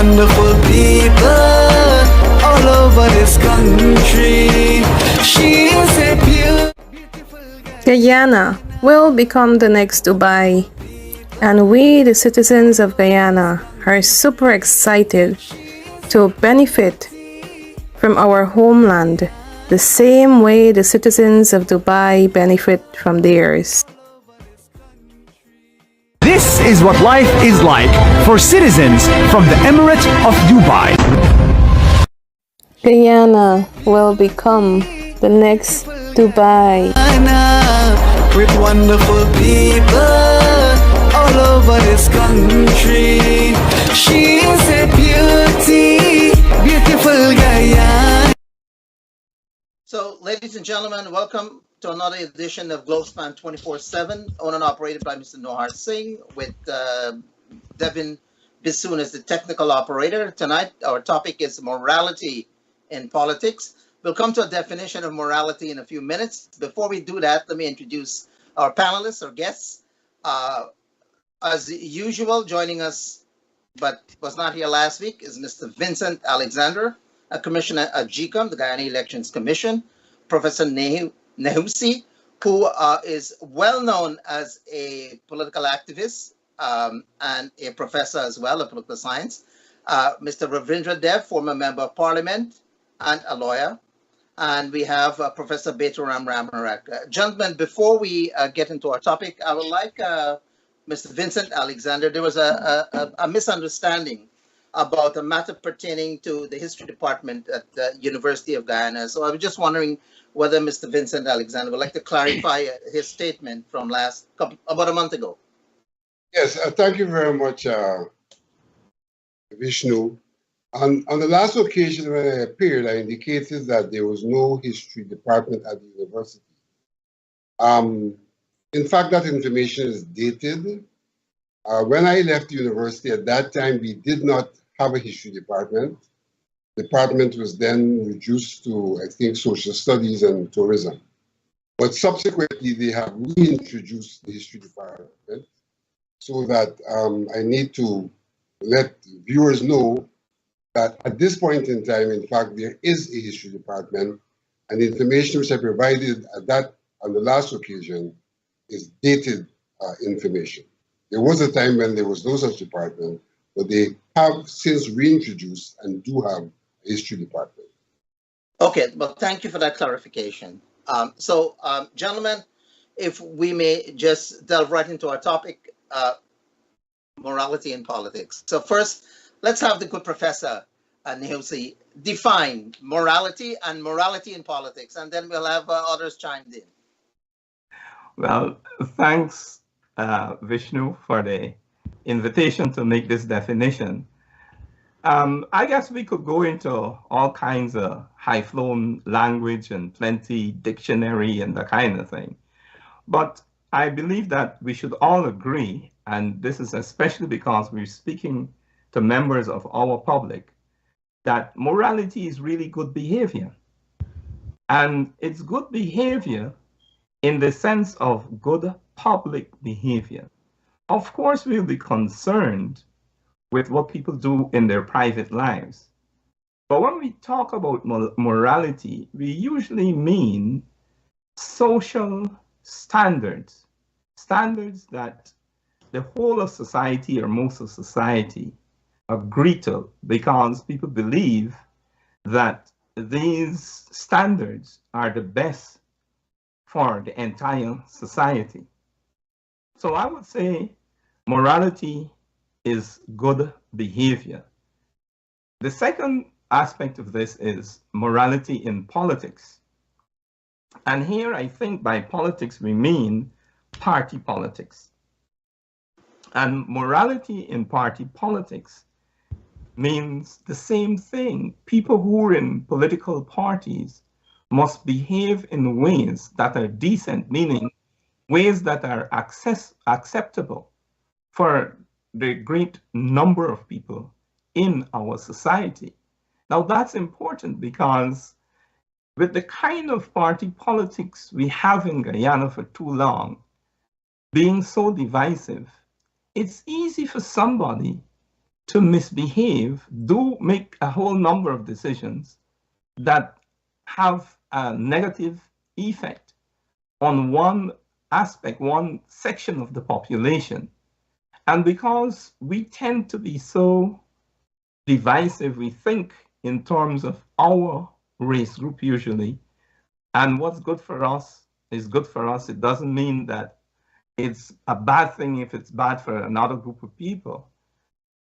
wonderful people all over this country. She is a beautiful Guyana will become the next Dubai, and we, the citizens of Guyana, are super excited to benefit from our homeland the same way the citizens of Dubai benefit from theirs. This is what life is like for citizens from the Emirate of Dubai. Guyana will become the next Dubai. with wonderful people all over this country. She is a beautiful Guyana. So, ladies and gentlemen, welcome to another edition of Globespan24x7, owned and operated by Mr. Nohar Singh, with Devin Bissoon as the technical operator. Tonight, our topic is morality in politics. We'll come to a definition of morality in a few minutes. Before we do that, let me introduce our panelists, our guests. As usual, joining us, but was not here last week, is Mr. Vincent Alexander, a commissioner at GCOM, the Guyana Elections Commission, Professor Nehusi, who is well known as a political activist and a professor as well of political science. Mr. Ravindra Dev, former member of parliament and a lawyer. And we have Professor Betaram Ramarak. Gentlemen, before we get into our topic, I would like Mr. Vincent Alexander, there was a misunderstanding about a matter pertaining to the history department at the University of Guyana. So I was just wondering whether Mr. Vincent Alexander would like to clarify his statement from about a month ago. Yes, thank you very much, Vishnu. On the last occasion when I appeared, I indicated that there was no history department at the university. In fact, that information is dated. When I left the university at that time, we did not have a history department. The department was then reduced to, I think, social studies and tourism. But subsequently, they have reintroduced the history department, so that I need to let viewers know that at this point in time, in fact, there is a history department, and the information which I provided on the last occasion is dated information. There was a time when there was no such department, but they have since reintroduced and do have a history department. Okay, well, thank you for that clarification. Gentlemen, if we may just delve right into our topic, morality in politics. So first, let's have the good Professor Nehusi define morality and morality in politics, and then we'll have others chimed in. Well, thanks, Vishnu, for the invitation to make this definition. I guess we could go into all kinds of high-flown language and plenty dictionary and that kind of thing. But I believe that we should all agree, and this is especially because we're speaking to members of our public, that morality is really good behavior. And it's good behavior in the sense of good public behavior. Of course, we'll be concerned with what people do in their private lives. But when we talk about morality, we usually mean social standards, standards that the whole of society or most of society agree to, because people believe that these standards are the best for the entire society. So I would say morality is good behavior. The second aspect of this is morality in politics. And here I think by politics we mean party politics. And morality in party politics means the same thing. People who are in political parties must behave in ways that are decent, meaning ways that are acceptable for the great number of people in our society. Now that's important because with the kind of party politics we have in Guyana for too long, being so divisive, it's easy for somebody to misbehave do make a whole number of decisions that have a negative effect on one aspect, one section of the population. And because we tend to be so divisive, we think in terms of our race group usually, and what's good for us is good for us. It doesn't mean that it's a bad thing if it's bad for another group of people.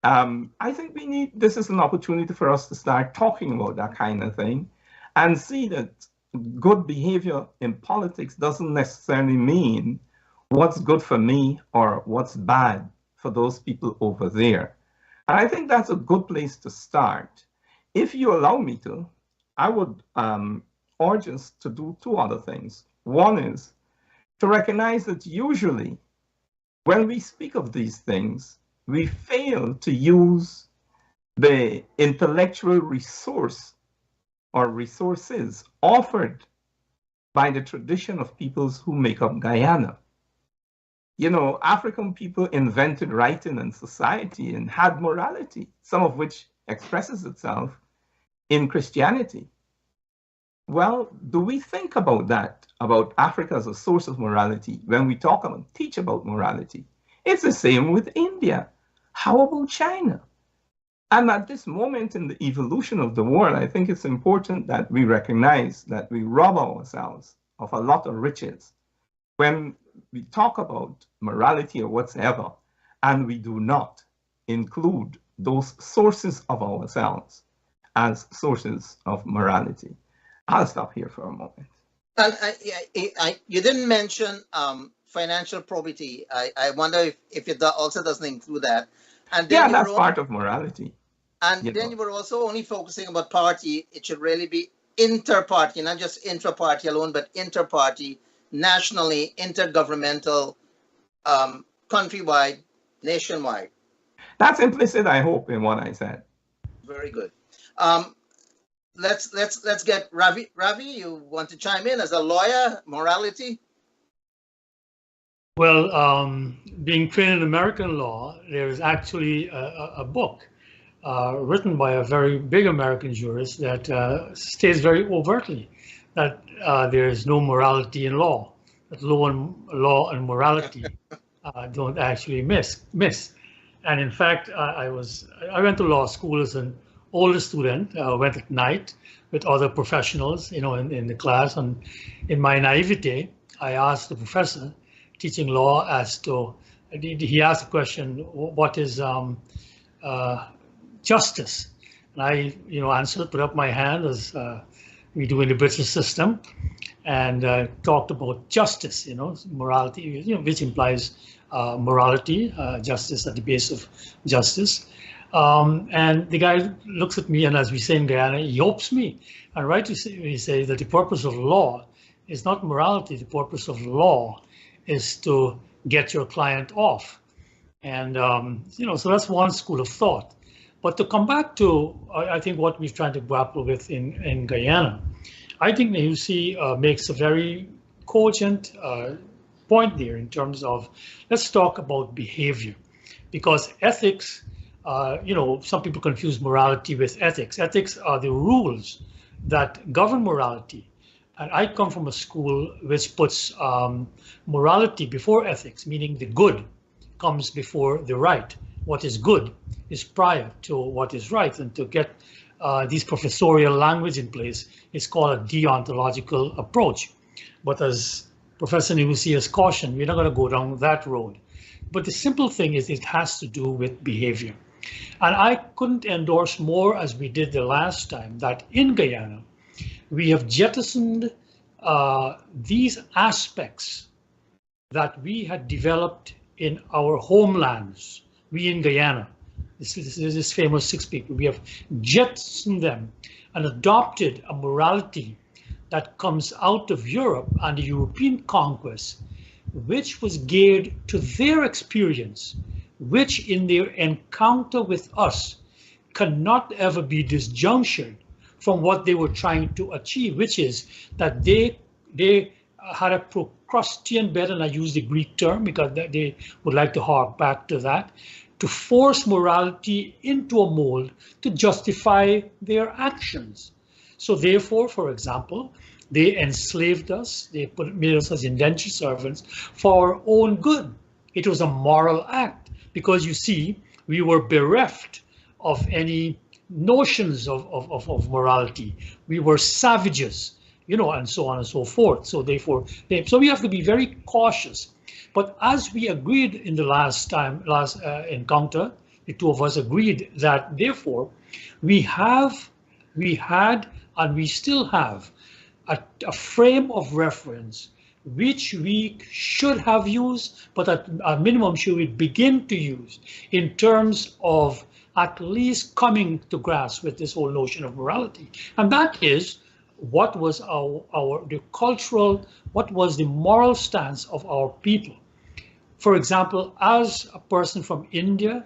I think this is an opportunity for us to start talking about that kind of thing and see that good behavior in politics doesn't necessarily mean what's good for me or what's bad for those people over there. And I think that's a good place to start. If you allow me to, I would urge us to do two other things. One is to recognize that usually when we speak of these things, we fail to use the intellectual resource or resources offered by the tradition of peoples who make up Guyana. You know, African people invented writing and society and had morality, some of which expresses itself in Christianity. Well, do we think about that, about Africa as a source of morality when we talk about, teach about morality? It's the same with India. How about China? And at this moment in the evolution of the world, I think it's important that we recognize that we rob ourselves of a lot of riches when we talk about morality or whatsoever, and we do not include those sources of ourselves as sources of morality. I'll stop here for a moment. And you didn't mention financial probity. I wonder if it also doesn't include that. And then yeah, that's part of morality. And then you were also only focusing about party. It should really be inter-party, not just intra-party alone, but inter-party, nationally, intergovernmental, countrywide, nationwide. That's implicit, I hope, in what I said. Very good. Let's get Ravi. Ravi, you want to chime in as a lawyer, morality? Well, being trained in American law, there is actually a book written by a very big American jurist that states very overtly that there is no morality in law, that law and morality don't actually miss. And in fact, I went to law school as an older student, went at night with other professionals, you know, in the class. And in my naivete, I asked the professor teaching law as to, he asked the question, what is justice? And I, you know, answered, put up my hand as we do in the British system, and talked about justice, you know, morality, you know, which implies morality, justice at the base of justice. And the guy looks at me, and as we say in Guyana, he hopes me. And right to say, he says that the purpose of law is not morality. The purpose of law is to get your client off. And, you know, so that's one school of thought. But to come back to, I think, what we're trying to grapple with in Guyana, I think Nahusi makes a very cogent point there in terms of, let's talk about behavior, because ethics, you know, some people confuse morality with ethics. Ethics are the rules that govern morality. And I come from a school which puts morality before ethics, meaning the good comes before the right. What is good is prior to what is right. And to get these professorial language in place is called a deontological approach. But as Professor Nahusi has cautioned, we're not going to go down that road. But the simple thing is it has to do with behavior. And I couldn't endorse more, as we did the last time, that in Guyana, we have jettisoned these aspects that we had developed in our homelands, we in Guyana. This is this famous 6 people. We have jettisoned them and adopted a morality that comes out of Europe and the European conquest, which was geared to their experience, which in their encounter with us cannot ever be disjunctured from what they were trying to achieve, which is that they had a Procrustean bed, and I use the Greek term because they would like to hark back to that, to force morality into a mold to justify their actions. So therefore, for example, they enslaved us, made us as indentured servants for our own good. It was a moral act because, you see, we were bereft of any notions of morality. We were savages, you know, and so on and so forth. So therefore, so we have to be very cautious. But as we agreed in the last encounter, the two of us agreed that therefore we had, and we still have a frame of reference which we should have used, but at a minimum should we begin to use in terms of at least coming to grasp with this whole notion of morality. And that is, what was the cultural, what was the moral stance of our people? For example, as a person from India,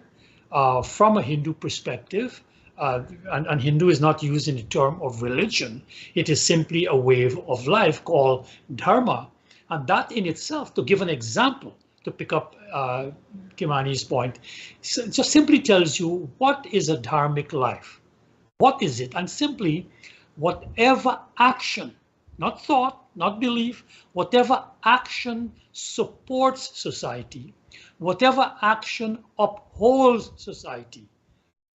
from a Hindu perspective, and Hindu is not used in the term of religion, it is simply a way of life called dharma. And that in itself, to give an example, to pick up Kimani's point, just simply tells you what is a dharmic life. What is it? And simply, whatever action, not thought, not belief, whatever action supports society, whatever action upholds society,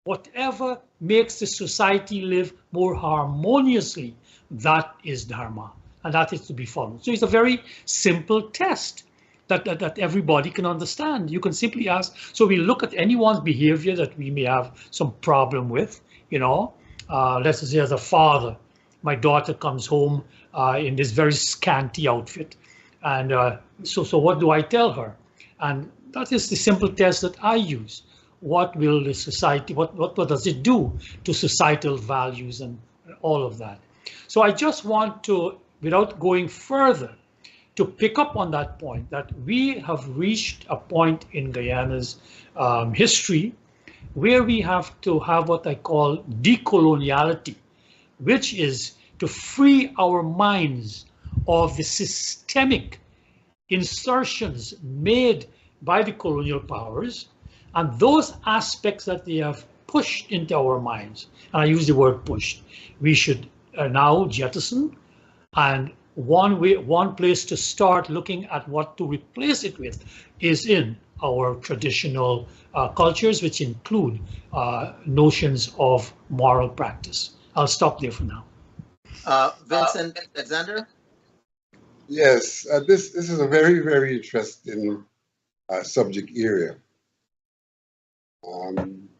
whatever makes the society live more harmoniously, that is dharma, and that is to be followed. So it's a very simple test that everybody can understand. You can simply ask, so we look at anyone's behavior that we may have some problem with, you know, let's say as a father, my daughter comes home in this very scanty outfit, and so what do I tell her? And that is the simple test that I use. What will the society, what does it do to societal values and all of that? So I just want to, without going further, to pick up on that point, that we have reached a point in Guyana's history where we have to have what I call decoloniality, which is to free our minds of the systemic insertions made by the colonial powers and those aspects that they have pushed into our minds. And I use the word pushed. We should now jettison, and one place to start looking at what to replace it with is in our traditional cultures, which include notions of moral practice. I'll stop there for now. Vincent Alexander? Yes, this is a very, very interesting subject area.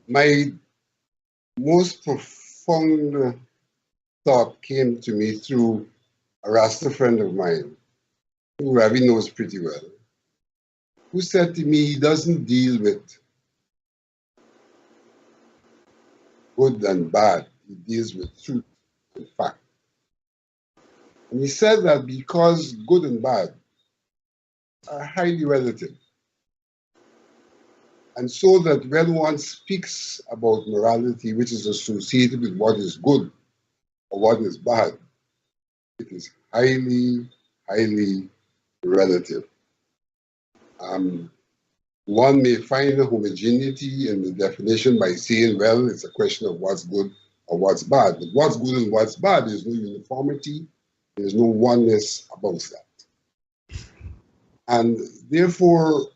My most profound thought came to me through a Rasta friend of mine, who Ravi knows pretty well, who said to me he doesn't deal with good and bad, he deals with truth and fact. And he said that because good and bad are highly relative, and so that when one speaks about morality, which is associated with what is good or what is bad, it is highly, highly relative. One may find a homogeneity in the definition by saying, well, it's a question of what's good or what's bad. But what's good and what's bad, there's no uniformity, there's no oneness about that. And therefore,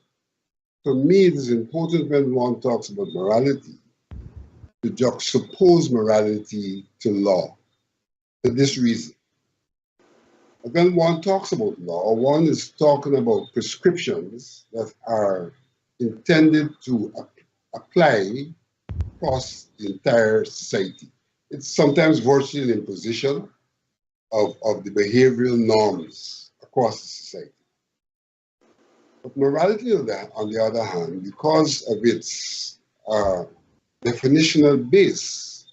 for me, it is important when one talks about morality to juxtapose morality to law for this reason. When one talks about law, one is talking about prescriptions that are intended to apply across the entire society. It's sometimes virtually an imposition of the behavioral norms across the society. But morality, on the other hand, because of its definitional base,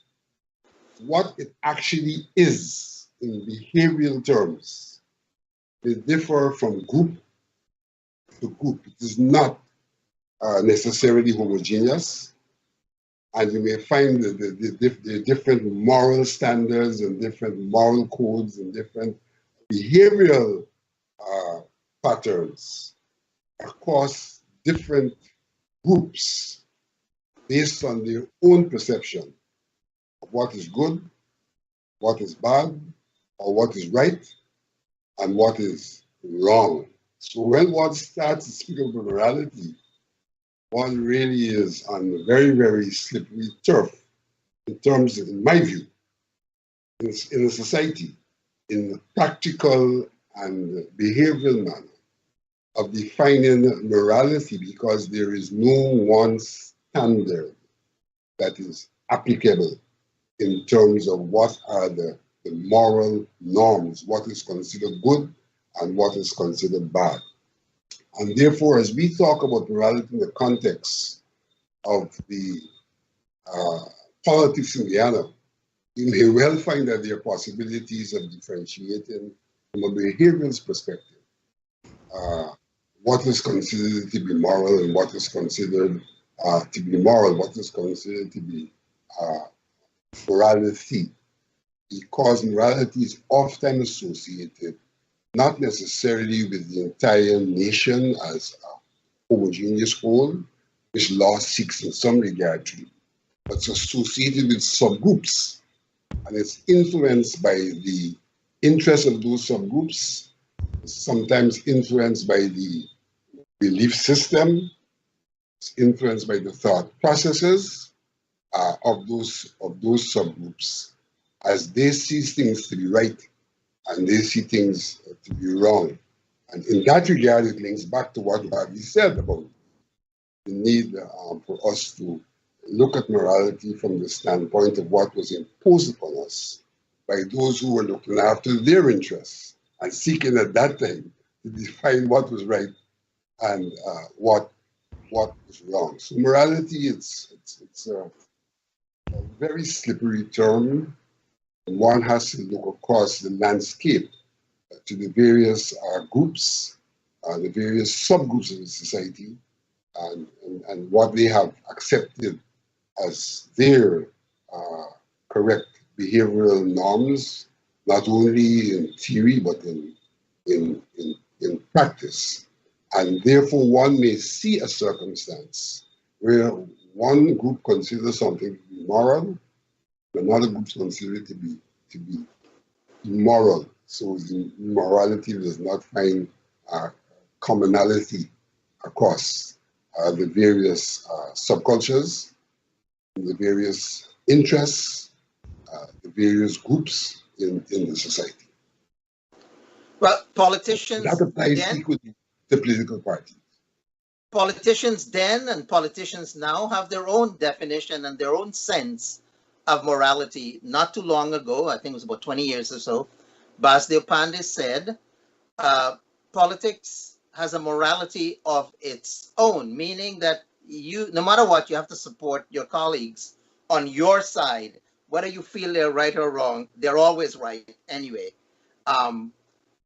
what it actually is in behavioral terms, they differ from group to group. It is not necessarily homogeneous, and you may find the different moral standards and different moral codes and different behavioral patterns across different groups based on their own perception of what is good, what is bad, or what is right, and what is wrong. So when one starts to speak of morality, one really is on very, very slippery turf in terms of, in my view, in a society, in a practical and behavioral manner of defining morality, because there is no one standard that is applicable in terms of what are the moral norms, what is considered good and what is considered bad. And therefore, as we talk about morality in the context of the politics in Guyana, you may well find that there are possibilities of differentiating from a behavioral perspective what is considered to be moral and what is considered to be immoral, what is considered to be morality, because morality is often associated not necessarily with the entire nation as a homogeneous whole, which law seeks in some regard to, but it's associated with subgroups, and it's influenced by the interests of those subgroups, sometimes influenced by the belief system, it's influenced by the thought processes of those subgroups as they see things to be right and they see things to be wrong. And in that regard, it links back to what we said about the need for us to look at morality from the standpoint of what was imposed upon us by those who were looking after their interests and seeking at that time to define what was right and what was wrong. So morality, it's a very slippery term. One has to look across the landscape to the various groups, the various subgroups of the society, and what they have accepted as their correct behavioral norms, not only in theory but in practice. And therefore, one may see a circumstance where one group considers something to be moral, another group considers it to be immoral. So the morality does not find commonality across the various subcultures, the various interests, the various groups in the society. Well, politicians That applies then, equally to political parties. politicians then and politicians now have their own definition and their own sense of morality. Not too long ago, I think it was about 20 years or so, Basdeo Pandey said, politics has a morality of its own, meaning that you, no matter what, you have to support your colleagues on your side. Whether you feel they're right or wrong, they're always right anyway.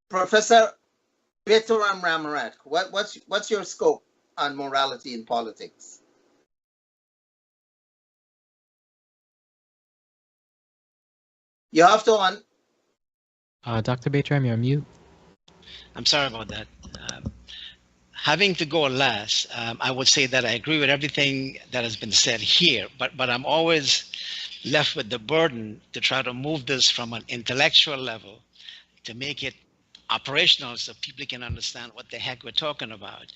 Professor Betoram Ramarat, what's your scope on morality in politics? You have to on. Dr. Batram, you're on mute. I'm sorry about that. Having to go last, I would say that I agree with everything that has been said here, but I'm always left with the burden to try to move this from an intellectual level to make it operational so people can understand what the heck we're talking about.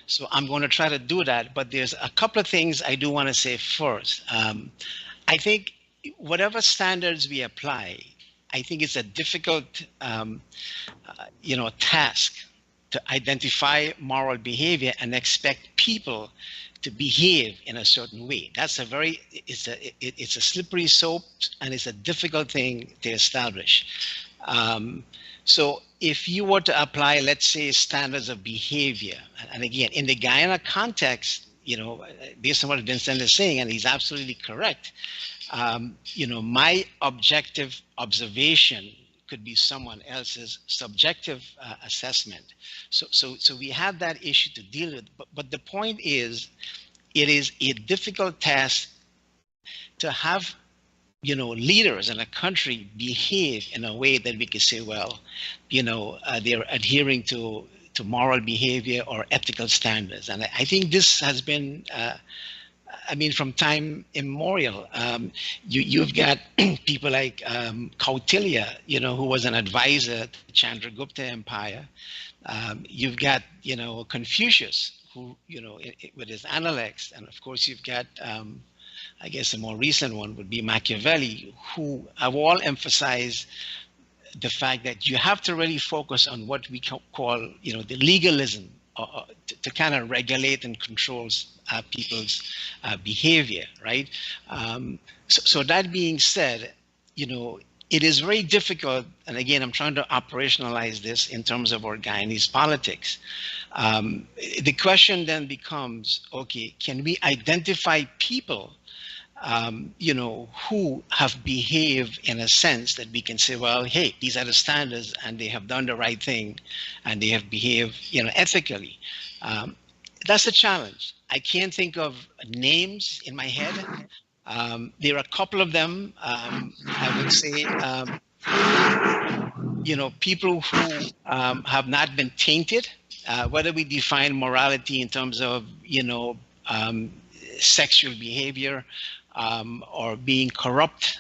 So I'm going to try to do that, but there's a couple of things I do want to say first. I think whatever standards we apply, I think it's a difficult, task to identify moral behavior and expect people to behave in a certain way. That's it's a slippery slope, and it's a difficult thing to establish. So if you were to apply, let's say, standards of behavior, and again, in the Guyana context, based on what Vincent is saying, and he's absolutely correct, my objective observation could be someone else's subjective assessment. So we have that issue to deal with. But the point is, it is a difficult task to have, leaders in a country behave in a way that we could say, well, they're adhering to moral behavior or ethical standards. And I think this has been I mean, from time immemorial. You've got people like Kautilya, who was an advisor to the Chandragupta Empire. You've got, Confucius, who, with his Analects. And of course, you've got, I guess a more recent one would be Machiavelli, who have all emphasized the fact that you have to really focus on what we call, the legalism to kind of regulate and control people's behavior, right? So that being said, it is very difficult, and again, I'm trying to operationalize this in terms of our Guyanese politics. The question then becomes, okay, can we identify people who have behaved in a sense that we can say, well, hey, these are the standards and they have done the right thing and they have behaved, ethically. That's a challenge. I can't think of names in my head. There are a couple of them, I would say, people who have not been tainted, whether we define morality in terms of, sexual behavior, or being corrupt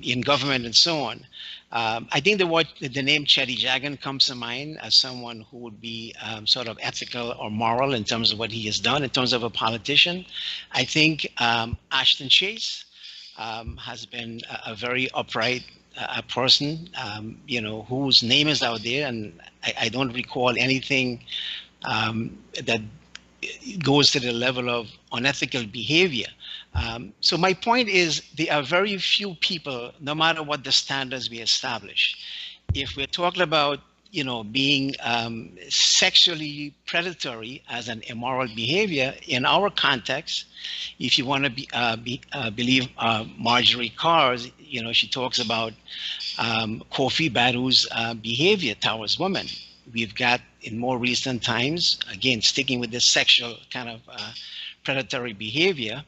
in government and so on. I think the name Chetty Jagan comes to mind as someone who would be sort of ethical or moral in terms of what he has done in terms of a politician. I think Ashton Chase has been a very upright person, whose name is out there, and I don't recall anything that goes to the level of unethical behavior. So my point is, there are very few people, no matter what the standards we establish. If we're talking about, being sexually predatory as an immoral behavior in our context, if you want to believe Marjorie Carr's, she talks about Kofi Badu's behavior towards women. We've got, in more recent times, again, sticking with this sexual kind of predatory behavior,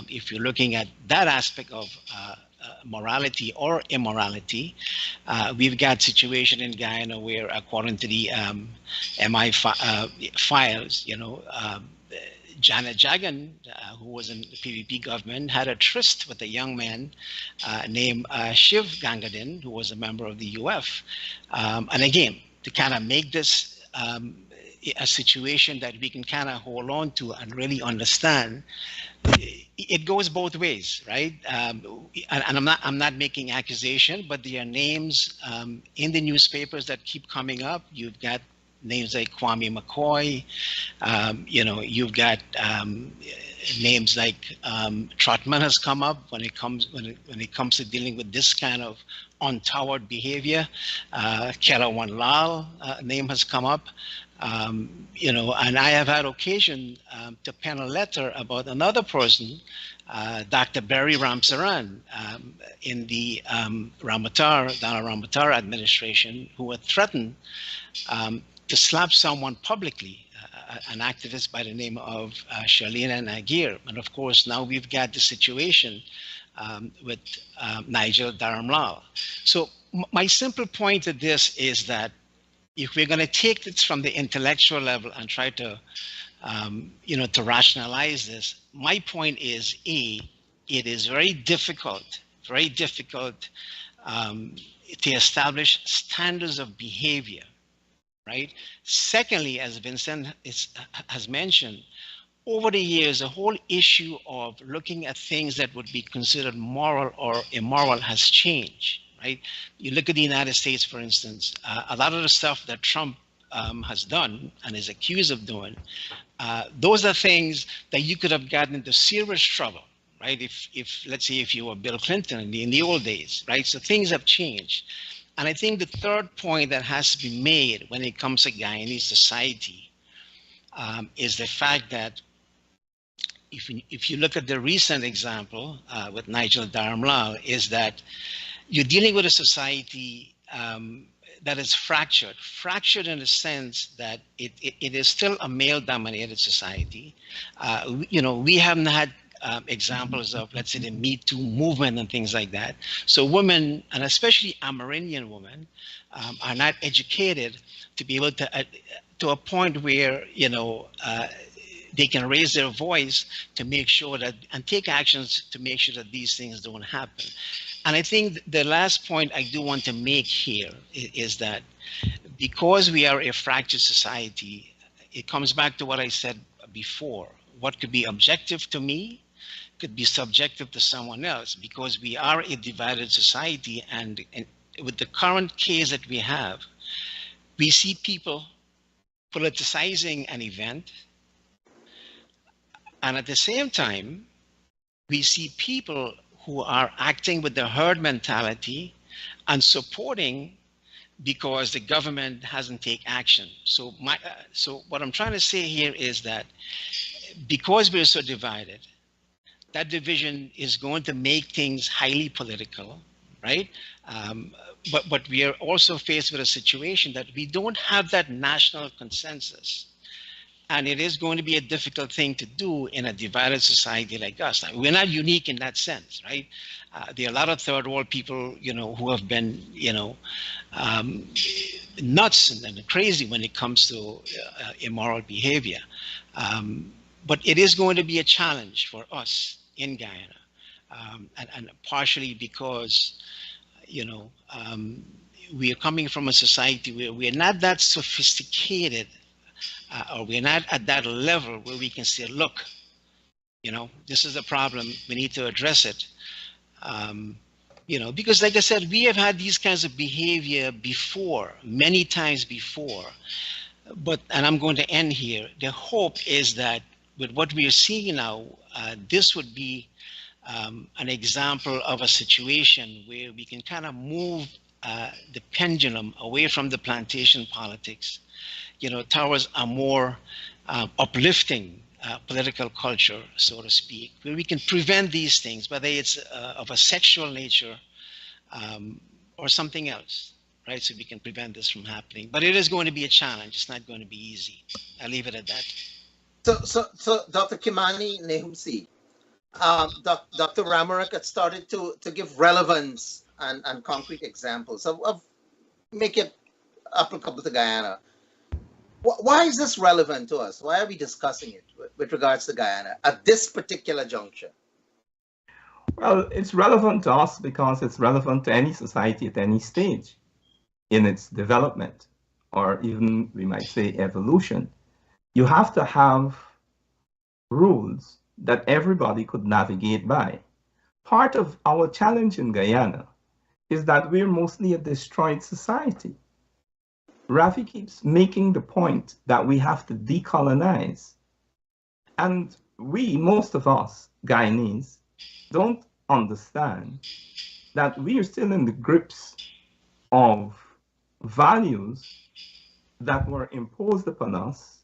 if you're looking at that aspect of morality or immorality, we've got situation in Guyana where, according to the MI files, Janet Jagan, who was in the PVP government, had a tryst with a young man named Shiv Gangadin, who was a member of the UF. And again, to kind of make this a situation that we can kind of hold on to and really understand, it goes both ways, right? And I'm not making accusation, but there are names in the newspapers that keep coming up. You've got names like Kwame McCoy. You've got names like Trotman has come up when it comes to dealing with this kind of untoward behavior. Kelawan Lal name has come up. And I have had occasion to pen a letter about another person, Dr. Barry Ramsaran, in the Dana Ramatar administration, who were threatened to slap someone publicly, an activist by the name of Shalina Nagir. And of course, now we've got the situation with Nigel Dharamlal. So my simple point to this is that if we're going to take this from the intellectual level and try to, to rationalize this, my point is, it is very difficult to establish standards of behavior, right? Secondly, as Vincent has mentioned, over the years, the whole issue of looking at things that would be considered moral or immoral has changed. Right? You look at the United States, for instance, a lot of the stuff that Trump has done and is accused of doing, those are things that you could have gotten into serious trouble, right? If let's say, if you were Bill Clinton in the old days, right? So things have changed. And I think the third point that has to be made when it comes to Guyanese society is the fact that if you look at the recent example with Nigel Dharamlal, is that you're dealing with a society that is fractured in the sense that it is still a male-dominated society. We haven't had examples of, let's say, the Me Too movement and things like that. So women, and especially Amerindian women, are not educated to be able to a point where, they can raise their voice to make sure that, and take actions to make sure that these things don't happen. And I think the last point I do want to make here is that because we are a fractured society, it comes back to what I said before. What could be objective to me could be subjective to someone else, because we are a divided society. And with the current case that we have, we see people politicizing an event, and at the same time, we see people who are acting with the herd mentality and supporting because the government hasn't taken action. So what I'm trying to say here is that because we're so divided, that division is going to make things highly political, right? But we are also faced with a situation that we don't have that national consensus. And it is going to be a difficult thing to do in a divided society like us. Now, we're not unique in that sense, right? There are a lot of third world people, who have been, nuts and crazy when it comes to immoral behavior. But it is going to be a challenge for us in Guyana, and partially because, we are coming from a society where we are not that sophisticated, or we're not at that level where we can say, look, this is a problem, we need to address it. Because like I said, we have had these kinds of behavior before, many times before. And I'm going to end here. The hope is that with what we are seeing now, this would be an example of a situation where we can kind of move the pendulum away from the plantation politics, towards a more uplifting political culture, so to speak, where we can prevent these things, whether it's of a sexual nature or something else, right? So we can prevent this from happening. But it is going to be a challenge. It's not going to be easy. I'll leave it at that. So Dr. Kimani Nehumsi, Dr. Ramarak had started to give relevance and concrete examples of make it applicable to Guyana. Why is this relevant to us? Why are we discussing it with regards to Guyana at this particular juncture? Well, it's relevant to us because it's relevant to any society at any stage in its development, or even we might say evolution. You have to have rules that everybody could navigate by. Part of our challenge in Guyana is that we're mostly a destroyed society. Rafi keeps making the point that we have to decolonize. And we, most of us, Guyanese, don't understand that we are still in the grips of values that were imposed upon us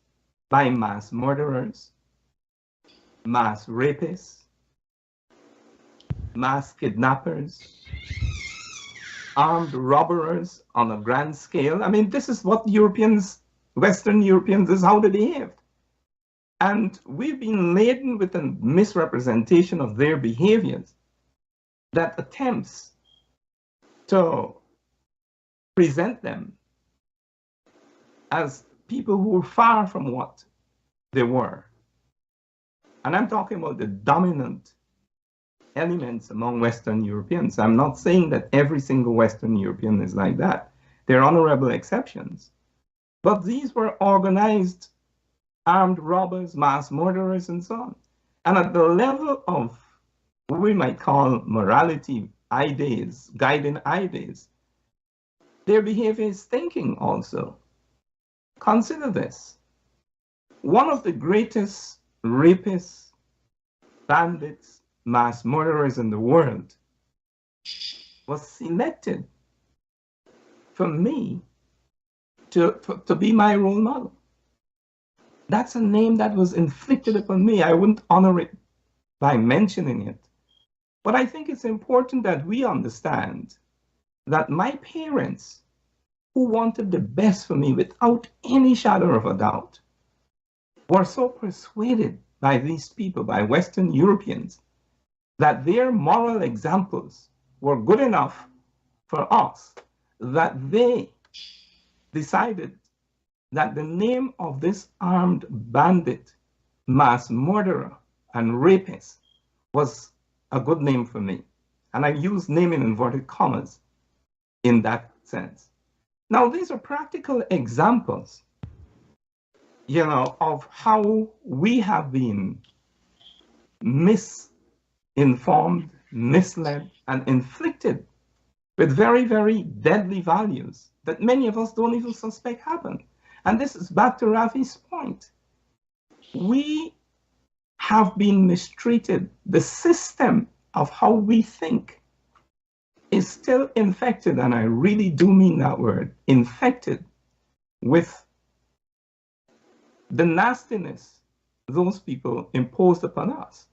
by mass murderers, mass rapists, mass kidnappers, armed robbers on a grand scale. I mean, this is what Europeans, Western Europeans, this is how they behaved. And we've been laden with a misrepresentation of their behaviors that attempts to present them as people who were far from what they were. And I'm talking about the dominant elements among Western Europeans. I'm not saying that every single Western European is like that. There are honorable exceptions. But these were organized armed robbers, mass murderers, and so on. And at the level of what we might call morality ideas, guiding ideas, their behavior is thinking also. Consider this. One of the greatest rapists, bandits, mass murderers in the world was selected for me to be my role model. That's a name that was inflicted upon me. I wouldn't honor it by mentioning it. But I think it's important that we understand that my parents, who wanted the best for me without any shadow of a doubt, were so persuaded by these people, by Western Europeans, that their moral examples were good enough for us, that they decided that the name of this armed bandit mass murderer and rapist was a good name for me. And I use name in inverted commas in that sense. Now, these are practical examples, you know, of how we have been misinformed, misled, and inflicted with very, very deadly values that many of us don't even suspect happened. And this is back to Rafi's point. We have been mistreated. The system of how we think is still infected, and I really do mean that word, infected with the nastiness those people imposed upon us.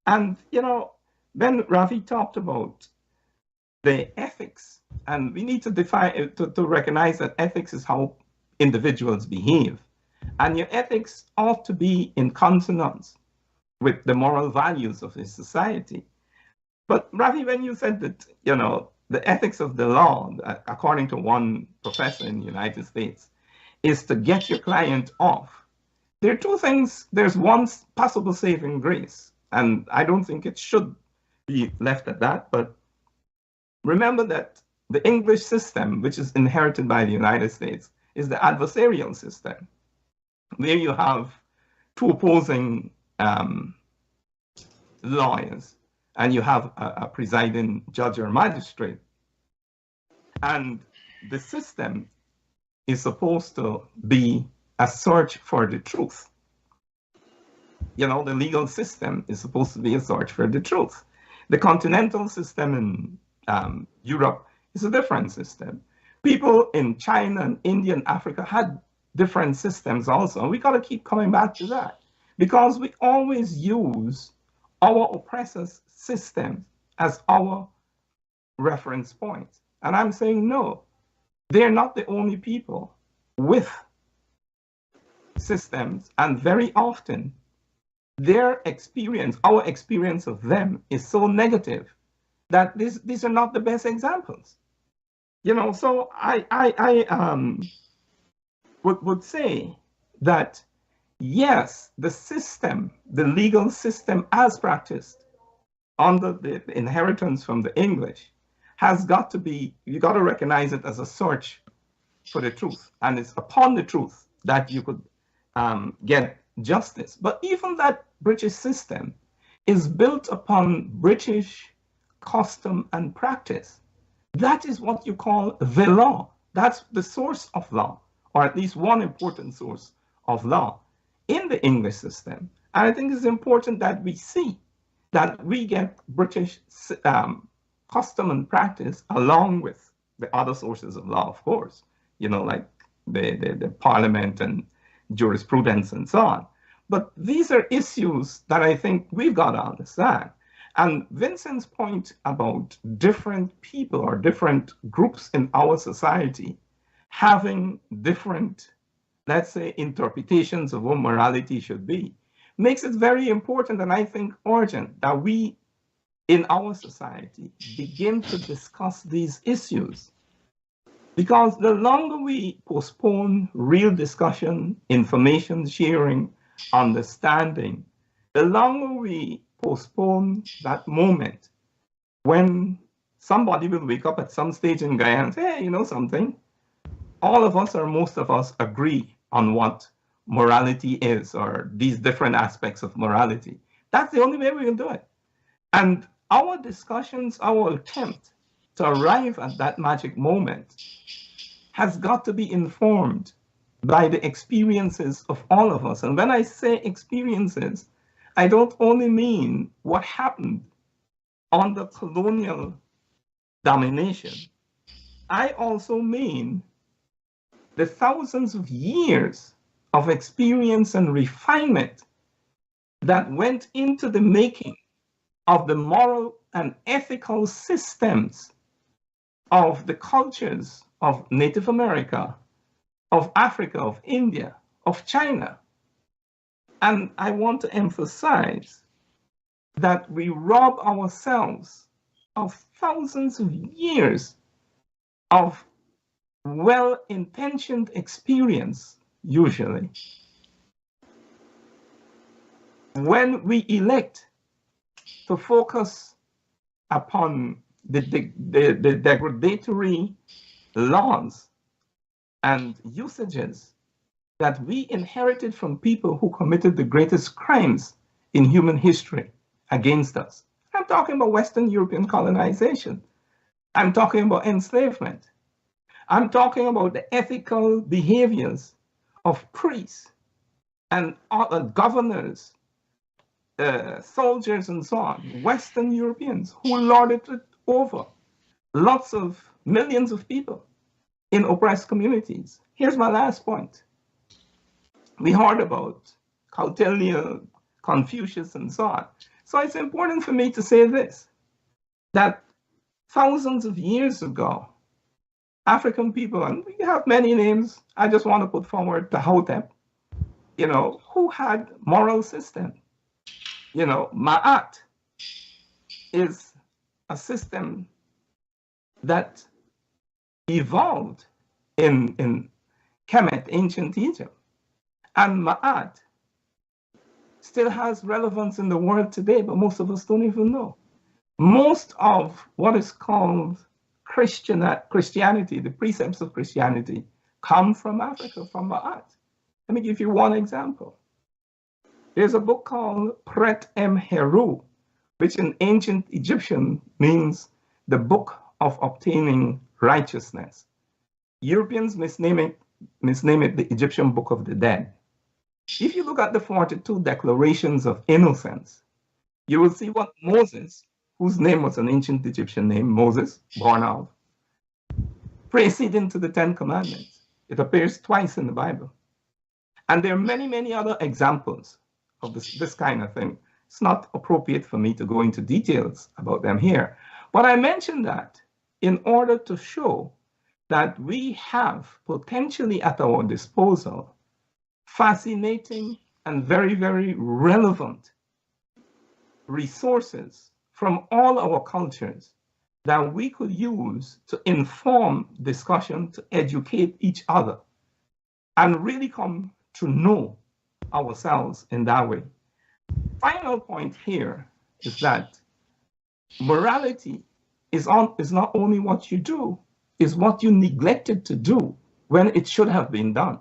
And, you know, when Rafi talked about the ethics, and we need to define, to recognize that ethics is how individuals behave. And your ethics ought to be in consonance with the moral values of a society. But Rafi, when you said that, you know, the ethics of the law, according to one professor in the United States, is to get your client off. There are two things. There's one possible saving grace, and I don't think it should be left at that, but remember that the English system, which is inherited by the United States, is the adversarial system, where you have two opposing lawyers, and you have a presiding judge or magistrate. And the system is supposed to be a search for the truth. You know, the legal system is supposed to be a search for the truth. The continental system in Europe is a different system. People in China and India and Africa had different systems also. We got to keep coming back to that, because we always use our oppressors' systems as our reference point. And I'm saying, no, they're not the only people with systems, and very often their experience, our experience of them, is so negative that these are not the best examples. You know, so I would say that yes, the system, the legal system as practiced under the inheritance from the English has got to be, you got to recognize it as a search for the truth. And it's upon the truth that you could get justice. But even that British system is built upon British custom and practice. That is what you call the law. That's the source of law, or at least one important source of law in the English system. And I think it's important that we see that we get British custom and practice along with the other sources of law, of course, you know, like the parliament and jurisprudence and so on. But these are issues that I think we've got to understand. And Vincent's point about different people or different groups in our society having different, let's say, interpretations of what morality should be, makes it very important, and I think urgent, that we in our society begin to discuss these issues. Because the longer we postpone real discussion, information sharing, understanding, the longer we postpone that moment when somebody will wake up at some stage in Guyana and say, hey, you know something? All of us, or most of us, agree on what morality is, or these different aspects of morality. That's the only way we can do it. And our discussions, our attempt to arrive at that magic moment has got to be informed by the experiences of all of us. And when I say experiences, I don't only mean what happened under colonial domination. I also mean the thousands of years of experience and refinement that went into the making of the moral and ethical systems of the cultures of Native America, of Africa, of India, of China. And I want to emphasize that we rob ourselves of thousands of years of well-intentioned experience, usually, when we elect to focus upon the degradatory laws and usages that we inherited from people who committed the greatest crimes in human history against us. I'm talking about Western European colonization. I'm talking about enslavement. I'm talking about the ethical behaviors of priests and other governors, soldiers and so on, Western Europeans who lorded it over lots of millions of people in oppressed communities. Here's my last point. We heard about Kautilya, Confucius, and so on. So it's important for me to say this, that thousands of years ago, African people, and we have many names, I just want to put forward Tahotep, who had moral system. Ma'at is a system that evolved in Kemet, ancient Egypt. And Ma'at still has relevance in the world today, but most of us don't even know. Most of what is called Christianity, the precepts of Christianity, come from Africa, from Ma'at. Let me give you one example. There's a book called Pret Em Heru, which in ancient Egyptian means the book of obtaining righteousness. Europeans misname it the Egyptian Book of the Dead. If you look at the 42 declarations of innocence, you will see what Moses, whose name was an ancient Egyptian name, Moses, born of, preceding to the 10 Commandments. It appears twice in the Bible. And there are many, many other examples of this kind of thing. It's not appropriate for me to go into details about them here. But I mentioned that in order to show that we have potentially at our disposal fascinating and very, very relevant resources from all our cultures that we could use to inform discussion, to educate each other, and really come to know ourselves in that way. Final point here is that morality is not only what you do, is what you neglected to do when it should have been done.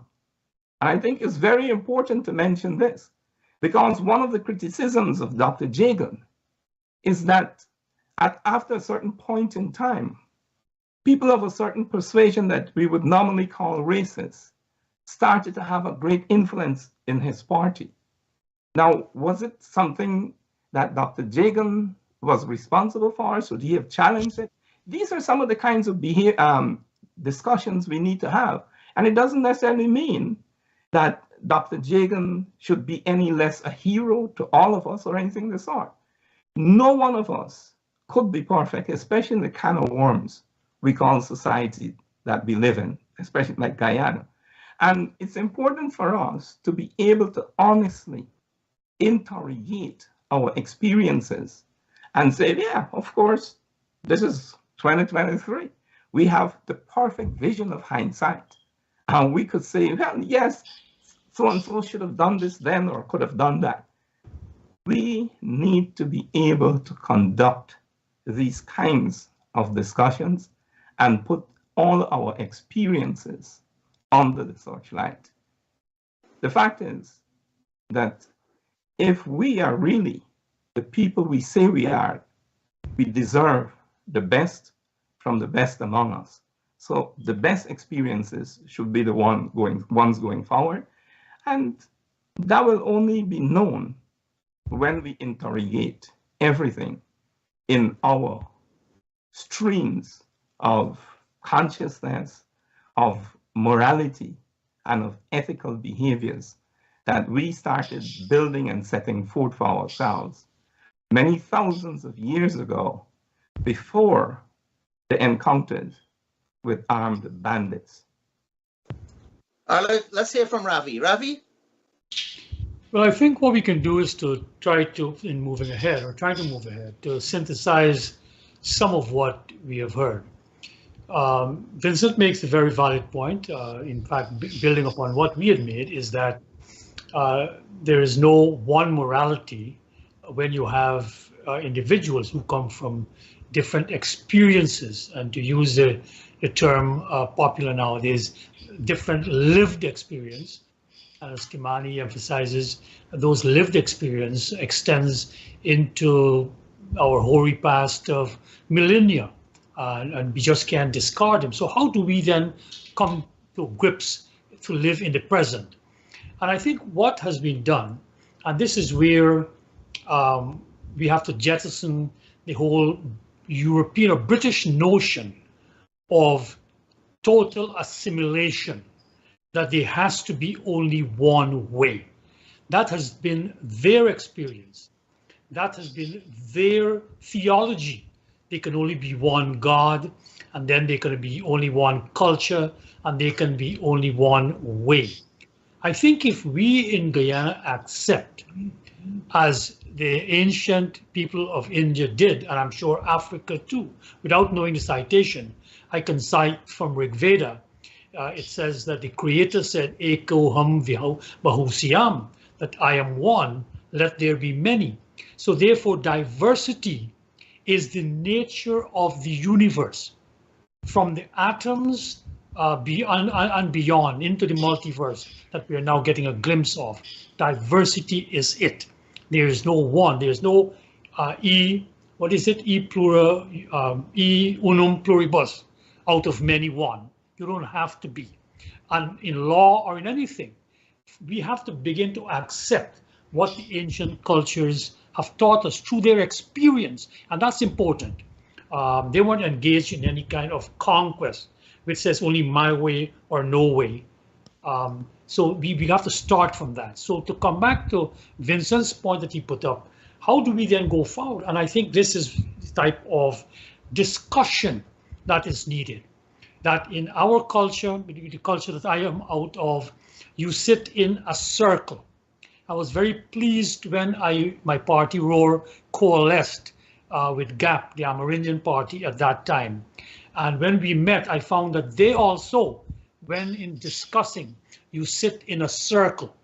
And I think it's very important to mention this, because one of the criticisms of Dr. Jagan is that after a certain point in time, people of a certain persuasion that we would normally call racist started to have a great influence in his party. Now, was it something that Dr. Jagan was responsible for? Should he have challenged it? These are some of the kinds of discussions we need to have. And it doesn't necessarily mean that Dr. Jagan should be any less a hero to all of us or anything of the sort. No one of us could be perfect, especially in the kind of worms we call society that we live in, especially like Guyana. And it's important for us to be able to honestly interrogate our experiences and say, yeah, of course, this is 2023. We have the perfect vision of hindsight. And we could say, well, yes, so-and-so should have done this then or could have done that. We need to be able to conduct these kinds of discussions and put all our experiences under the searchlight. The fact is that if we are really the people we say we are, we deserve the best from the best among us. So the best experiences should be the ones going forward. And that will only be known when we interrogate everything in our streams of consciousness, of morality, and of ethical behaviors that we started building and setting forth for ourselves many thousands of years ago, before the encounters with armed bandits. Let's hear from Ravi. Ravi? Well, I think what we can do is to try to, in moving ahead, or trying to move ahead, to synthesize some of what we have heard. Vincent makes a very valid point. In fact, building upon what we had made, is that there is no one morality when you have individuals who come from different experiences, and to use the term popular nowadays, different lived experience. As Kimani emphasizes, those lived experience extends into our hoary past of millennia, and we just can't discard them. So how do we then come to grips to live in the present? And I think what has been done, and this is where we have to jettison the whole European or British notion of total assimilation, that there has to be only one way. That has been their experience. That has been their theology. There can only be one God, and then there can be only one culture, and there can be only one way. I think if we in Guyana accept, as the ancient people of India did, and I'm sure Africa too, without knowing the citation, I can cite from Rig Veda. It says that the Creator said, Eko Ham Bahusyam, that I am one, let there be many. So therefore, diversity is the nature of the universe. From the atoms and beyond into the multiverse that we are now getting a glimpse of, diversity is it. There is no one, there is no e unum pluribus, out of many one. You don't have to be. And in law or in anything, we have to begin to accept what the ancient cultures have taught us through their experience, and that's important. They weren't engaged in any kind of conquest, which says only my way or no way. So we have to start from that. So to come back to Vincent's point that he put up, how do we then go forward? And I think this is the type of discussion that is needed. That in our culture, the culture that I am out of, you sit in a circle. I was very pleased when my party, ROAR, coalesced with GAP, the Amerindian party at that time. And when we met, I found that they also, when in discussing, you sit in a circle.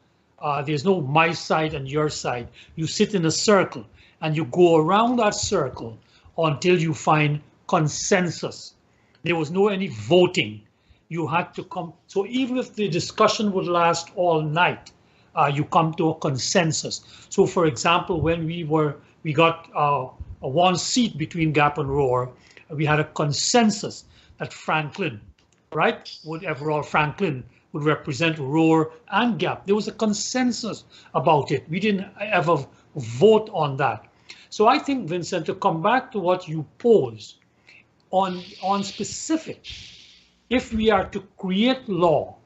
There's no my side and your side. You sit in a circle and you go around that circle until you find consensus. There was no any voting. You had to come. So even if the discussion would last all night, you come to a consensus. So for example, when we got a one seat between GAP and ROAR, we had a consensus that Franklin, right, Everall Franklin would represent ROAR and GAP. There was a consensus about it. We didn't ever vote on that. So I think, Vincent, to come back to what you pose on specific, if we are to create law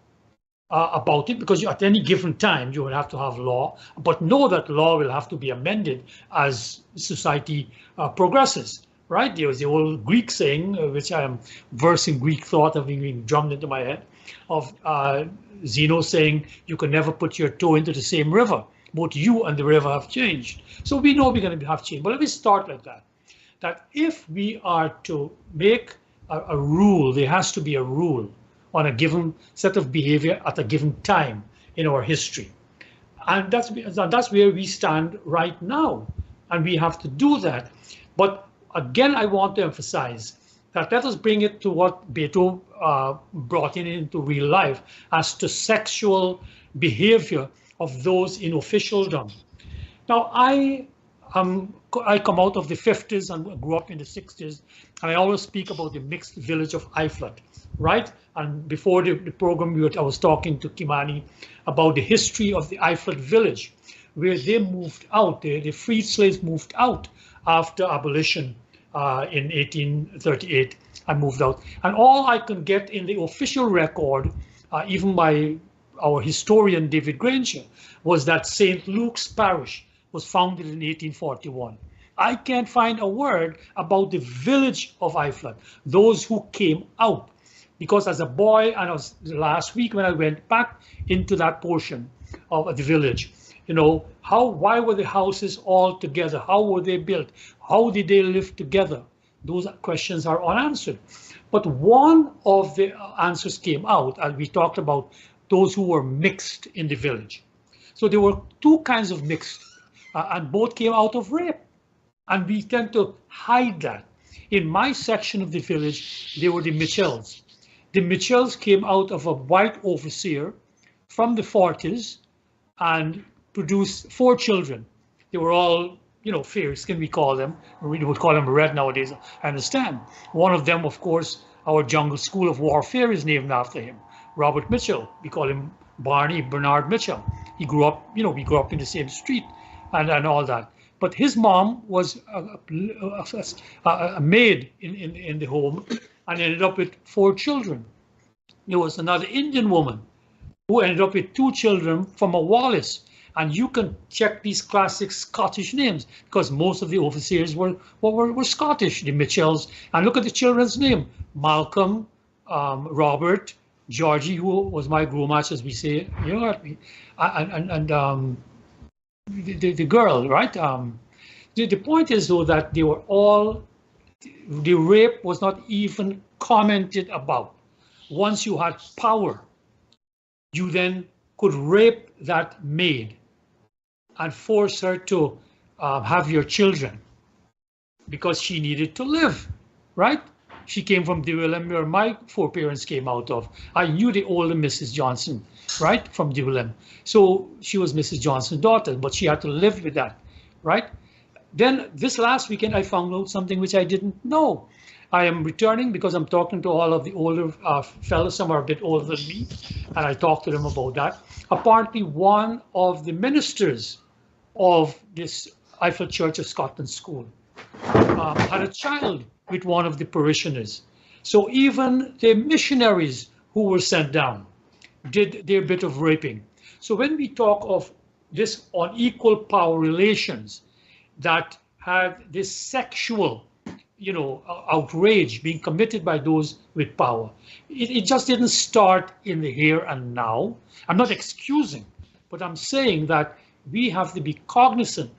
about it, because at any given time you will have to have law, but know that law will have to be amended as society progresses, right? There was the old Greek saying, which I am versing Greek thought having been drummed into my head, of Zeno saying, you can never put your toe into the same river. Both you and the river have changed. So we know we're going to have change. But let me start like that. That if we are to make a rule, there has to be a rule on a given set of behavior at a given time in our history. And that's where we stand right now. And we have to do that. But again, I want to emphasize that let us bring it to what Beto brought into real life as to sexual behavior of those in officialdom. Now, I come out of the 50s and grew up in the 60s, and I always speak about the mixed village of Iflat, right? And before the program, I was talking to Kimani about the history of the Iflat village, where they moved out, the freed slaves moved out after abolition in 1838 and moved out. And all I can get in the official record, even by our historian David Granger, was that St. Luke's Parish was founded in 1841. I can't find a word about the village of Iflat, those who came out. Because as a boy, and last week when I went back into that portion of the village, you know, why were the houses all together? How were they built? How did they live together? Those questions are unanswered. But one of the answers came out, and we talked about those who were mixed in the village. So there were two kinds of mixed, and both came out of rape. And we tend to hide that. In my section of the village, there were the Mitchells. The Mitchells came out of a white overseer from the 40s and produced 4 children. They were all, fair skin, we call them. We would call them red nowadays, I understand. One of them, of course, our jungle school of warfare is named after him, Robert Mitchell. We call him Barney Bernard Mitchell. He grew up, we grew up in the same street and all that. But his mom was a maid in the home and ended up with 4 children. There was another Indian woman who ended up with 2 children from a Wallace. And you can check these classic Scottish names because most of the overseers were Scottish, the Mitchells. And look at the children's name: Malcolm, Robert, Georgie, who was my grow match, as we say, and the girl, right? The point is, though, that they were all, the rape was not even commented about. Once you had power, you then could rape that maid and force her to have your children because she needed to live, right? She came from Dewilliam, where my 4 parents came out of. I knew the older Mrs. Johnson, right, from Dewilliam. So she was Mrs. Johnson's daughter, but she had to live with that, right? Then this last weekend, I found out something which I didn't know. I am returning because I'm talking to all of the older fellows. Some are a bit older than me, and I talked to them about that. Apparently, one of the ministers of this Eiffel Church of Scotland school had a child with one of the parishioners. So even the missionaries who were sent down did their bit of raping. So when we talk of this unequal power relations that had this sexual, outrage being committed by those with power, it just didn't start in the here and now. I'm not excusing, but I'm saying that we have to be cognizant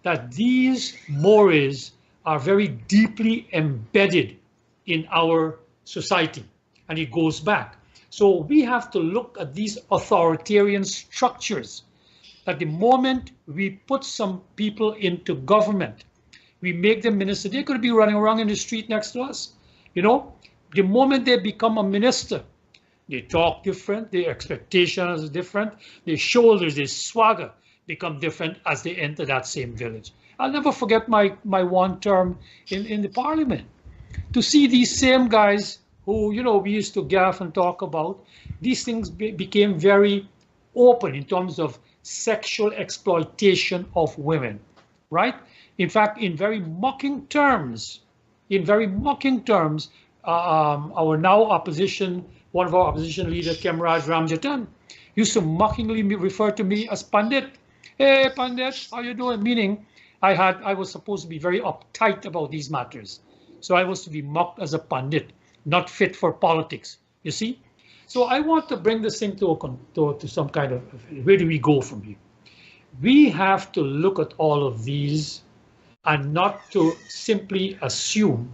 that these mores are very deeply embedded in our society, and it goes back. So we have to look at these authoritarian structures, that the moment we put some people into government, we make them minister, they're going to be running around in the street next to us. The moment they become a minister, they talk different, their expectations are different, their shoulders, their swagger become different as they enter that same village. I'll never forget my one term in the parliament. To see these same guys who, we used to gaff and talk about, these things became very open in terms of sexual exploitation of women, right? In fact, in very mocking terms, our now opposition, one of our opposition leaders, Kemraj Ramjatan, used to mockingly refer to me as Pandit. Hey, Pandit, how you doing? Meaning, I was supposed to be very uptight about these matters. So I was to be mocked as a Pandit, not fit for politics, you see? So I want to bring this thing to some kind of, where do we go from here? We have to look at all of these and not to simply assume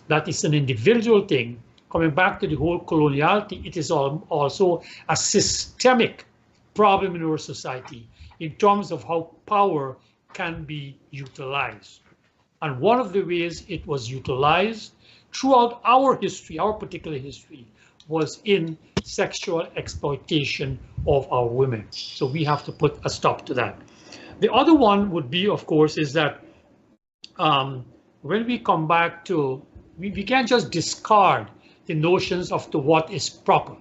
that it's an individual thing. Coming back to the whole coloniality, it is also a systemic problem in our society in terms of how power can be utilized. And one of the ways it was utilized throughout our history, our particular history, was in sexual exploitation of our women. So we have to put a stop to that. The other one would be, of course, is that when we come back to, we can't just discard the notions of what is proper.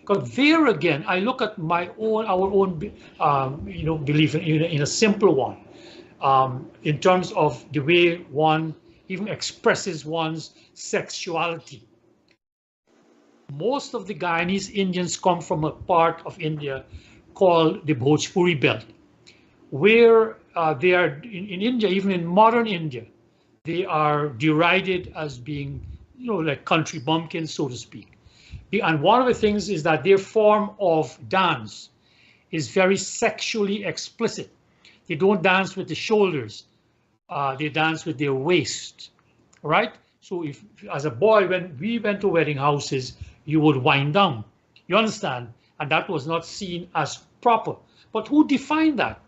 Because there again, I look at our own, belief in a simple one, in terms of the way one even expresses one's sexuality. Most of the Guyanese Indians come from a part of India called the Bhojpuri belt, where they are in India, even in modern India, they are derided as being, like country bumpkins, so to speak. And one of the things is that their form of dance is very sexually explicit. They don't dance with the shoulders, they dance with their waist, right? So if, as a boy, when we went to wedding houses, you would wind down, you understand? And that was not seen as proper. But who defined that?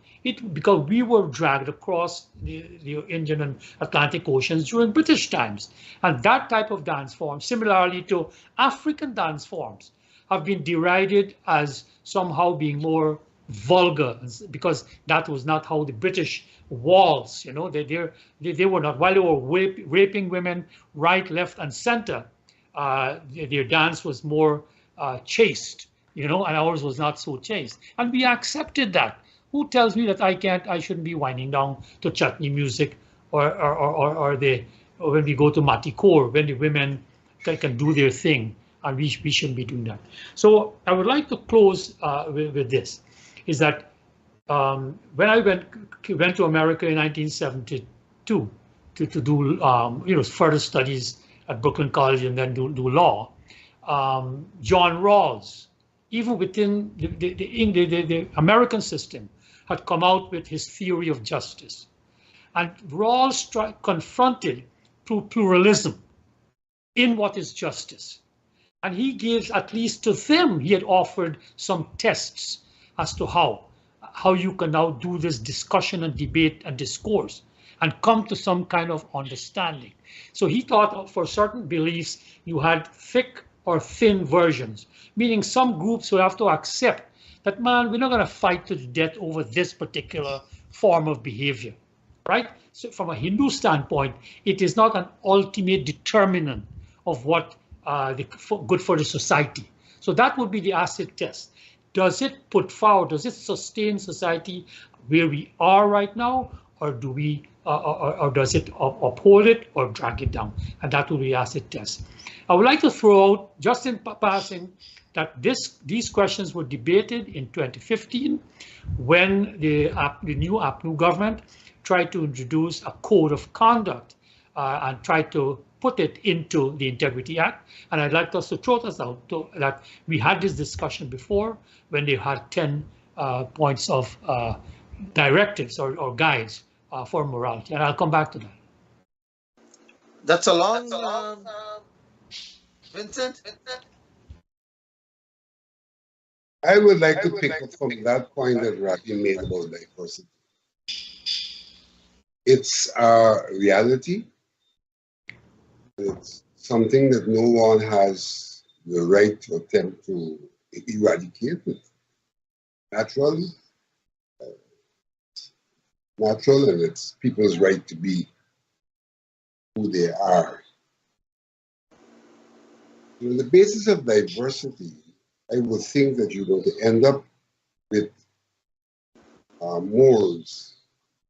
Because we were dragged across the Indian and Atlantic Oceans during British times. And that type of dance form, similarly to African dance forms, have been derided as somehow being more vulgar, because that was not how the British waltz, they were not, while they were raping women right, left, and center, their dance was more chaste, and ours was not so chaste. And we accepted that. Who tells me that I shouldn't be winding down to chutney music, or when we go to Matikor, when the women can do their thing, and we shouldn't be doing that. So I would like to close with this, is that when I went to America in 1972 to do further studies at Brooklyn College and then do law, John Rawls, even within the American system, had come out with his theory of justice. And Rawls confronted pluralism in what is justice. And he gives, at least to them, he had offered some tests as to how you can now do this discussion and debate and discourse and come to some kind of understanding. So he thought for certain beliefs, you had thick or thin versions, meaning some groups would have to accept that, man, we're not going to fight to the death over this particular form of behavior, right? So from a Hindu standpoint, it is not an ultimate determinant of what good for the society. So that would be the acid test. Does it put forward, does it sustain society where we are right now, or do we, or does it uphold it or drag it down? And that will be the acid test. I would like to throw out, just in passing, that these questions were debated in 2015 when the new APNU government tried to introduce a code of conduct and tried to put it into the Integrity Act. And I'd like us to throw this out that we had this discussion before when they had 10 points of directives or guides for morality. And I'll come back to that. That's a long, Vincent? I would like to pick up from that point that Rafi made about diversity. It's a reality. It's something that no one has the right to attempt to eradicate. It's natural, and it's people's right to be who they are. On the basis of diversity, I would think that you're going to end up with morals,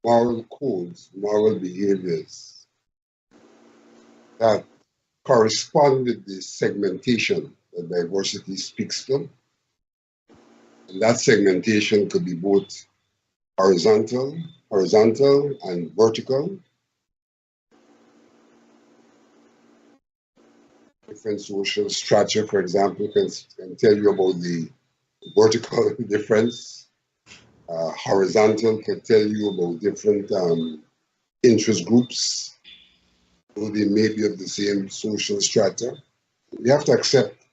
moral codes, moral behaviors that correspond with the segmentation that diversity speaks to. And that segmentation could be both horizontal and vertical. Different social structure, for example, can tell you about the vertical difference. Horizontal can tell you about different interest groups, though they may be of the same social strata. We have to accept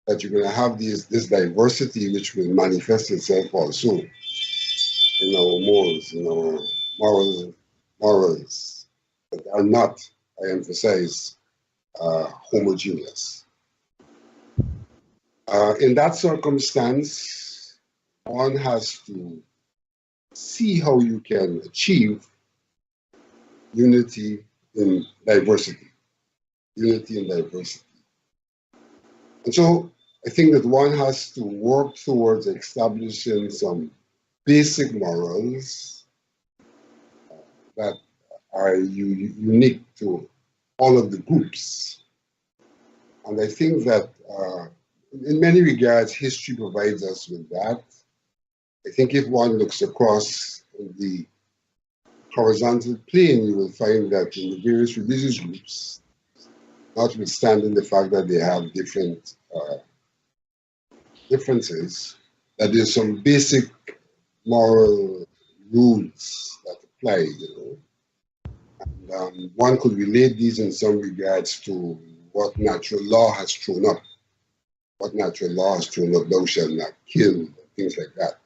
that you're going to have this diversity, which will manifest itself also in our morals, in our morals that are not, I emphasize, homogeneous. In that circumstance, one has to see how you can achieve unity in diversity. Unity in diversity. And so I think that one has to work towards establishing some basic morals that are unique to all of the groups. And I think that in many regards, history provides us with that. I think if one looks across the horizontal plane, you will find that in the various religious groups, notwithstanding the fact that they have different differences, that there's some basic moral rules that apply, you know. And one could relate these in some regards to what natural law has thrown up. What natural law has thrown up, thou shalt not kill, things like that.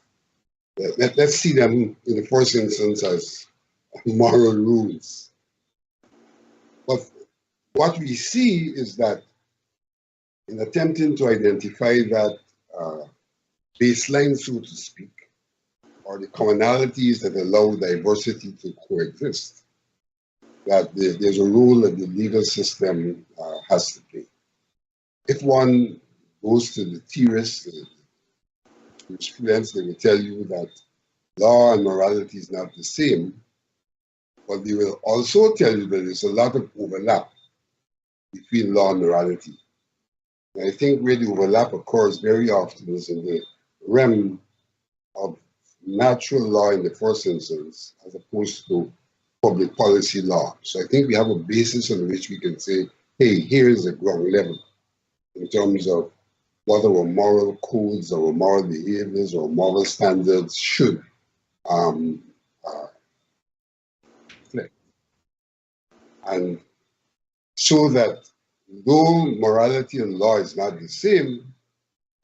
let's see them in the first instance as moral rules. But what we see is that in attempting to identify that baseline, so to speak, or the commonalities that allow diversity to coexist, that there's a role that the legal system has to play. If one goes to the theorists, the jurisprudence, they will tell you that law and morality is not the same, but they will also tell you that there's a lot of overlap between law and morality. And I think where the overlap occurs very often is in the realm of natural law in the first instance, as opposed to public policy law. So I think we have a basis on which we can say, hey, here is the ground level in terms of what our moral codes, our moral behaviors, our moral standards should reflect. And so that though morality and law is not the same,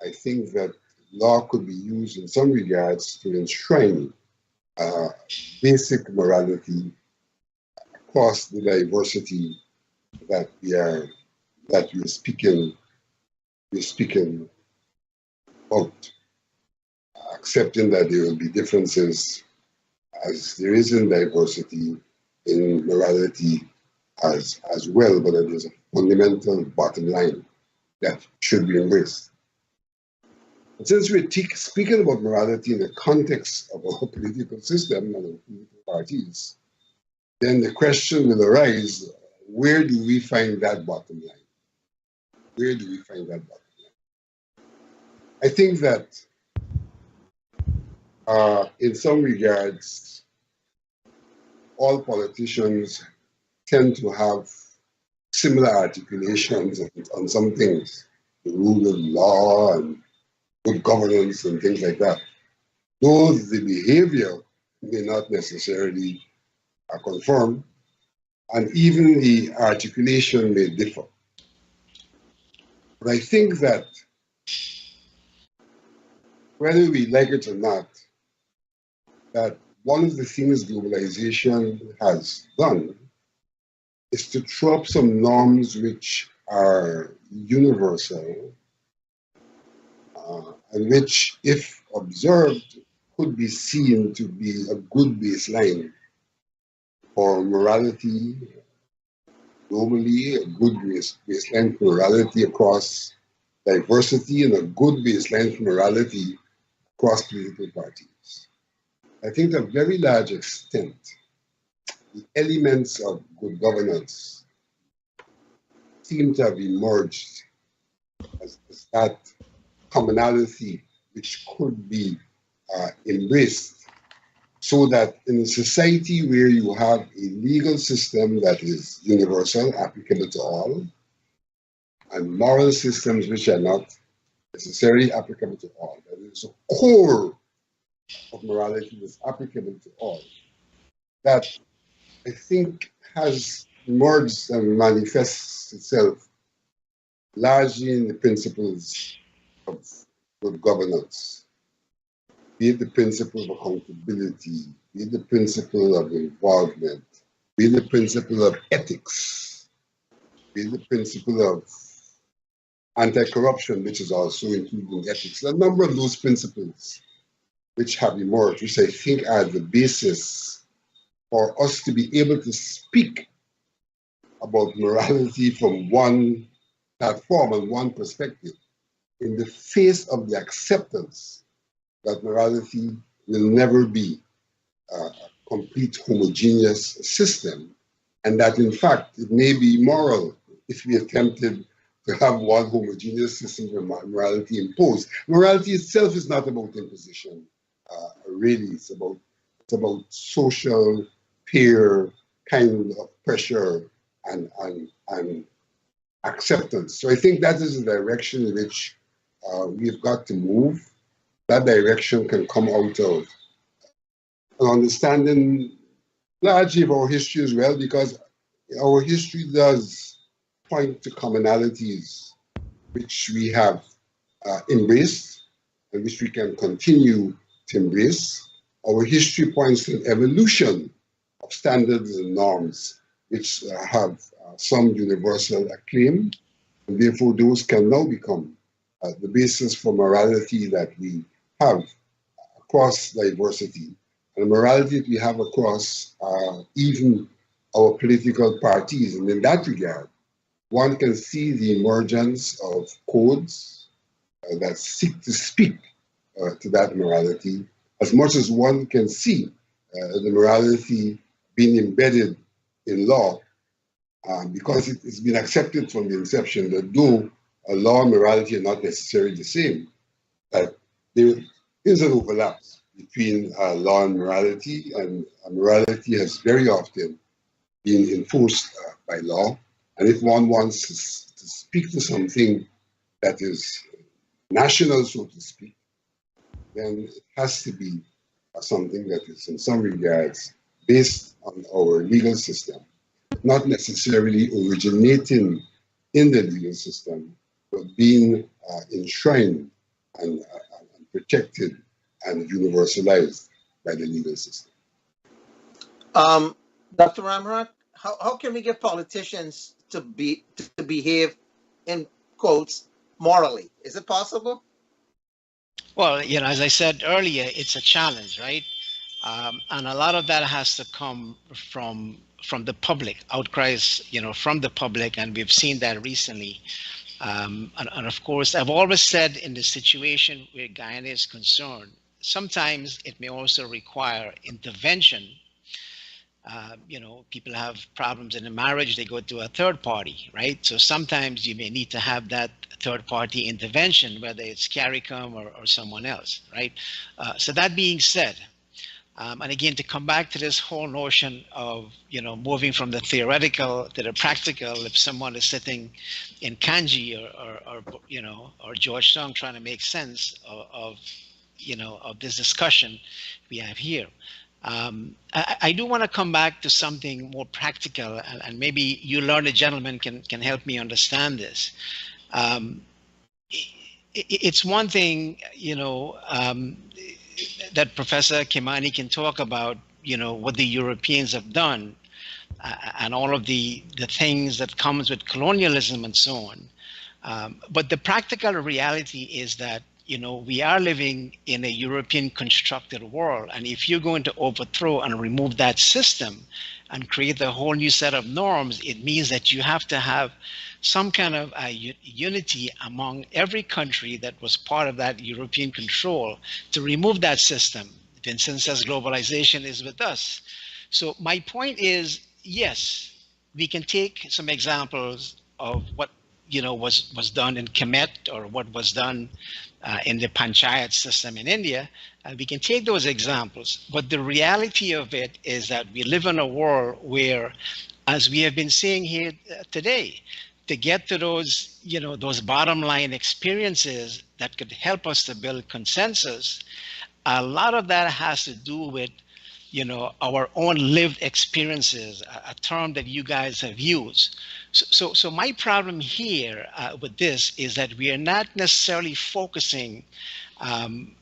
I think that law could be used in some regards to enshrine basic morality across the diversity that we're speaking about, accepting that there will be differences as there is in diversity in morality as well, but that there's a fundamental bottom line that should be embraced. But since we're speaking about morality in the context of our political system and our political parties, then the question will arise, where do we find that bottom line? Where do we find that bottom line? I think that in some regards, all politicians tend to have similar articulations on some things, the rule of law and good governance and things like that. Though the behavior may not necessarily conform, and even the articulation may differ. But I think that whether we like it or not, that one of the things globalization has done is to throw up some norms which are universal and which, if observed, could be seen to be a good baseline for morality globally, a good baseline for morality across diversity, and a good baseline for morality across political parties. I think to a very large extent, the elements of good governance seem to have emerged as that commonality which could be embraced, so that in a society where you have a legal system that is universal, applicable to all, and moral systems which are not necessarily applicable to all, that is a core of morality that's applicable to all, that I think has emerged and manifests itself largely in the principles of good governance, be it the principle of accountability, be it the principle of involvement, be it the principle of ethics, be it the principle of anti-corruption, which is also including ethics. A number of those principles which have emerged, which I think are the basis for us to be able to speak about morality from one platform and one perspective, in the face of the acceptance that morality will never be a complete homogeneous system, and that in fact it may be immoral if we attempted to have one homogeneous system of morality imposed. Morality itself is not about imposition, really. It's about social, peer kind of pressure and acceptance. So I think that is the direction in which we've got to move. That direction can come out of an understanding largely of our history as well, because our history does point to commonalities which we have embraced and which we can continue to embrace. Our history points to an evolution of standards and norms which have some universal acclaim, and therefore those can now become the basis for morality that we have across diversity, and morality that we have across even our political parties. And in that regard, one can see the emergence of codes that seek to speak to that morality, as much as one can see the morality being embedded in law, because it's been accepted from the inception that though law and morality are not necessarily the same, that there is an overlap between law and morality morality has very often been enforced by law. And if one wants to speak to something that is national, so to speak, then it has to be something that is in some regards based on our legal system, not necessarily originating in the legal system, but being enshrined and protected and universalized by the legal system. Dr. Ramrock, how can we get politicians to behave, in quotes, morally? Is it possible? Well, as I said earlier, it's a challenge, right? And a lot of that has to come from the public, outcries, from the public, and we've seen that recently. And of course, I've always said in the situation where Guyana is concerned, sometimes it may also require intervention. People have problems in a marriage, they go to a third party, right? So sometimes you may need to have that third party intervention, whether it's CARICOM or someone else, right? So that being said, and again, to come back to this whole notion of, moving from the theoretical to the practical, if someone is sitting in Kanji or Georgetown trying to make sense of this discussion we have here. I do want to come back to something more practical, and maybe you learned gentlemen can help me understand this. It's one thing, that Professor Kimani can talk about, what the Europeans have done, and all of the things that comes with colonialism and so on. But the practical reality is that, we are living in a European constructed world. And if you're going to overthrow and remove that system and create a whole new set of norms, it means that you have to have some kind of unity among every country that was part of that European control to remove that system. Vincent says globalization is with us. So my point is, yes, we can take some examples of what was done in Kemet, or what was done in the Panchayat system in India. We can take those examples, but the reality of it is that we live in a world where, as we have been seeing here today, to get to those, those bottom line experiences that could help us to build consensus, a lot of that has to do with, our own lived experiences, a term that you guys have used. So my problem here with this is that we are not necessarily focusing on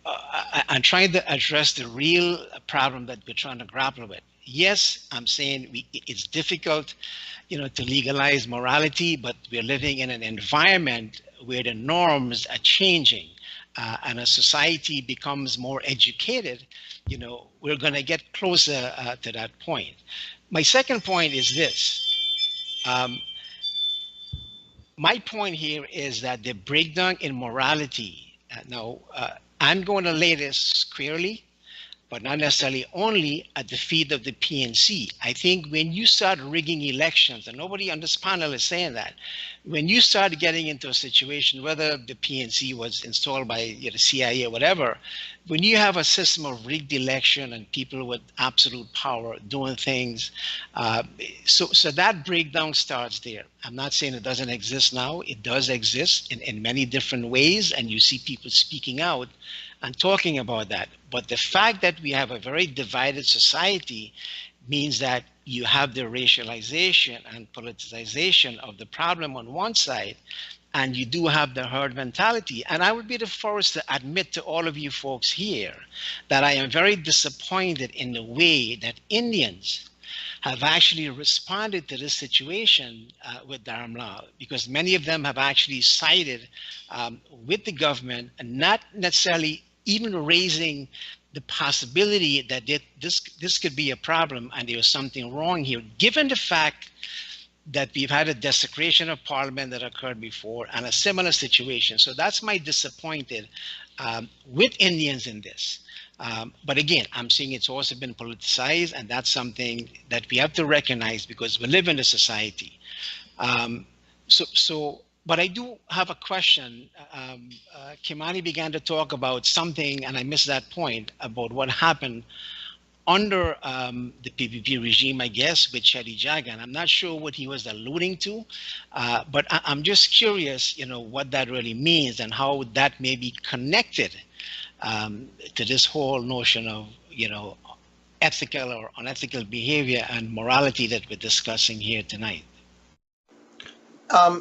trying to address the real problem that we're trying to grapple with. Yes, I'm saying it's difficult, to legalize morality, but we're living in an environment where the norms are changing, and as society becomes more educated, we're going to get closer to that point. My second point is this. My point here is that the breakdown in morality, I'm going to lay this clearly, but not necessarily only at the feet of the PNC. I think when you start rigging elections, and nobody on this panel is saying that, when you start getting into a situation, whether the PNC was installed by the CIA or whatever, when you have a system of rigged election and people with absolute power doing things, so that breakdown starts there. I'm not saying it doesn't exist now. It does exist in many different ways, and you see people speaking out and talking about that. But the fact that we have a very divided society means that you have the racialization and politicization of the problem on one side, and you do have the herd mentality. And I would be the first to admit to all of you folks here that I am very disappointed in the way that Indians have actually responded to this situation with Dharamlal, because many of them have actually sided with the government and not necessarily even raising the possibility that this could be a problem and there was something wrong here, given the fact that we've had a desecration of parliament that occurred before and a similar situation. So that's my disappointed with Indians in this. But again, I'm seeing it's also been politicized, and that's something that we have to recognize because we live in a society. But I do have a question. Kimani began to talk about something, and I missed that point, about what happened under the PPP regime, I guess, with Chetty Jagan. I'm not sure what he was alluding to, but I'm just curious, what that really means and how that may be connected to this whole notion of, ethical or unethical behavior and morality that we're discussing here tonight.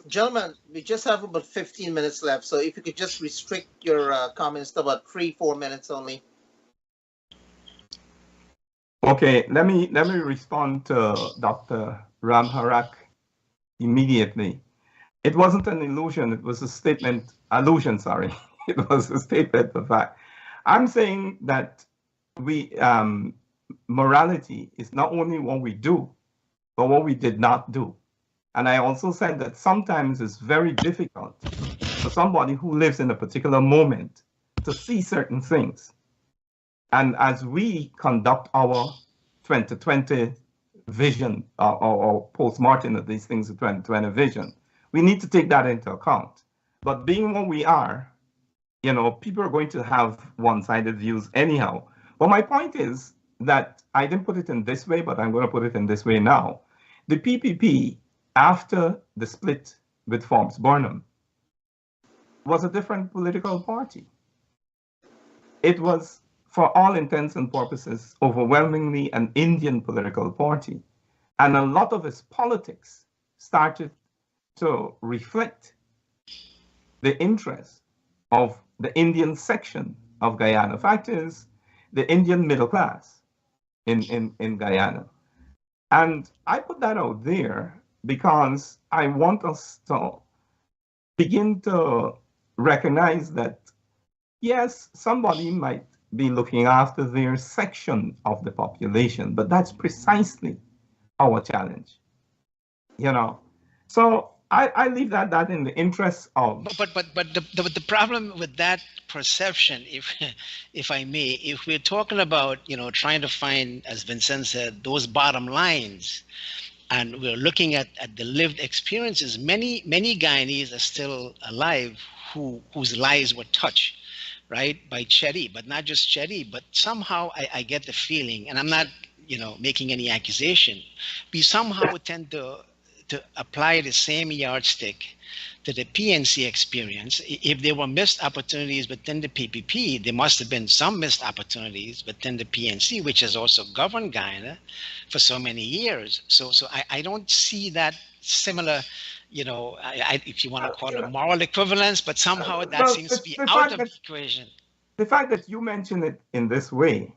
Gentlemen, we just have about 15 minutes left, so if you could just restrict your comments to about 3-4 minutes only. Okay, let me respond to Dr. Ramharak immediately. It wasn't an illusion, it was a statement, allusion, sorry. It was a statement of fact. I'm saying that morality is not only what we do, but what we did not do. And I also said that sometimes it's very difficult for somebody who lives in a particular moment to see certain things. And as we conduct our 2020 vision or post-mortem of these things, the 2020 vision, we need to take that into account. But being what we are, people are going to have one-sided views anyhow. But my point is that I didn't put it in this way, but I'm going to put it in this way now. The PPP, after the split with Forbes Burnham, was a different political party. It was, for all intents and purposes, overwhelmingly an Indian political party. And a lot of its politics started to reflect the interests of the Indian section of Guyana. Fact is, the Indian middle class in Guyana. And I put that out there because I want us to begin to recognize that, yes, somebody might be looking after their section of the population, but that's precisely our challenge, So I leave that in the interest of. But the problem with that perception, if I may, if we're talking about trying to find, as Vincent said, those bottom lines, and we're looking at the lived experiences, many Guyanese are still alive whose lives were touched, right, by Chetty, but not just Chetty, but somehow I get the feeling, and I'm not making any accusation, we somehow tend to apply the same yardstick to the PNC experience. If there were missed opportunities within the PPP, there must have been some missed opportunities within the PNC, which has also governed Guyana for so many years. So I don't see that similar, if you want to call it a moral equivalence, but somehow that seems to be out of the equation. The fact that you mention it in this way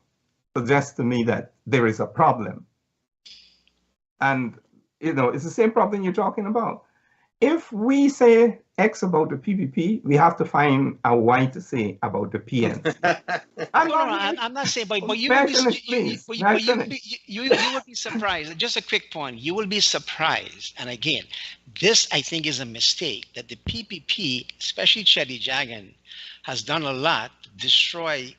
suggests to me that there is a problem. And it's the same problem you're talking about. If we say X about the PPP, we have to find a Y to say about the PNC. I'm not saying, but you would be surprised. Just a quick point. You will be surprised. And again, this, I think, is a mistake that the PPP, especially Chetty Jagan, has done a lot to destroy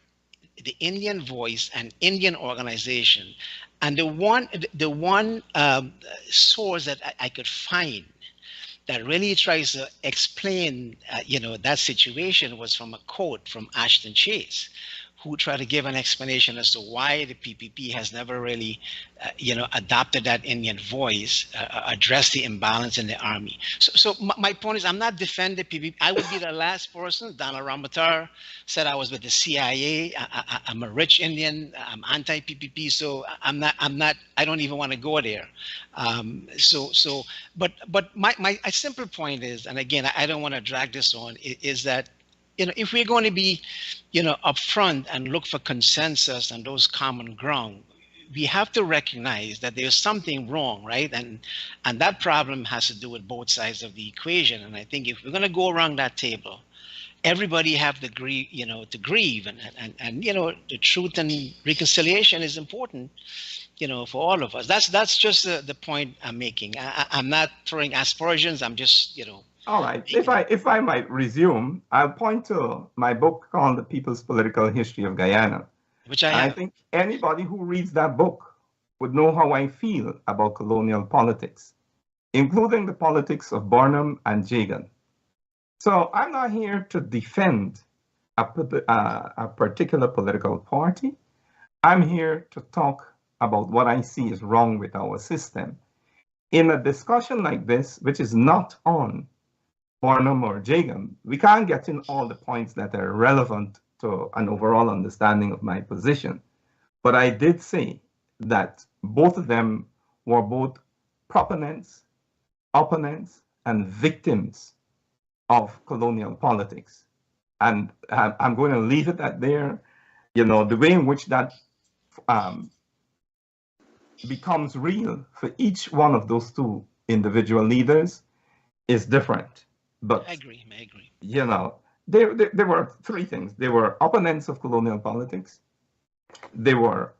the Indian voice and Indian organization. And the one source that I could find that really tries to explain, that situation was from a quote from Ashton Chase, who try to give an explanation as to why the PPP has never really, adopted that Indian voice, addressed the imbalance in the army. So my point is, I'm not defending the PPP. I would be the last person. Donald Ramatar said I was with the CIA. I'm a rich Indian. I'm anti-PPP. So I don't even want to go there. But my simple point is, and again, I don't want to drag this on, is that, if we're going to be, upfront and look for consensus and those common ground, we have to recognize that there's something wrong, right? And that problem has to do with both sides of the equation. And I think if we're going to go around that table, everybody have to grieve, and the truth and reconciliation is important, for all of us. That's just the point I'm making. I'm not throwing aspersions. I'm just, All right. If I might resume, I'll point to my book called The People's Political History of Guyana. Which I think anybody who reads that book would know how I feel about colonial politics, including the politics of Barnum and Jagan. So I'm not here to defend a particular political party. I'm here to talk about what I see is wrong with our system. In a discussion like this, which is not on Barnum or Jagan, we can't get in all the points that are relevant to an overall understanding of my position. But I did say that both of them were both proponents, opponents, and victims of colonial politics. And I'm going to leave it at there. The way in which that becomes real for each one of those two individual leaders is different. But I agree. There were three things. They were opponents of colonial politics. They were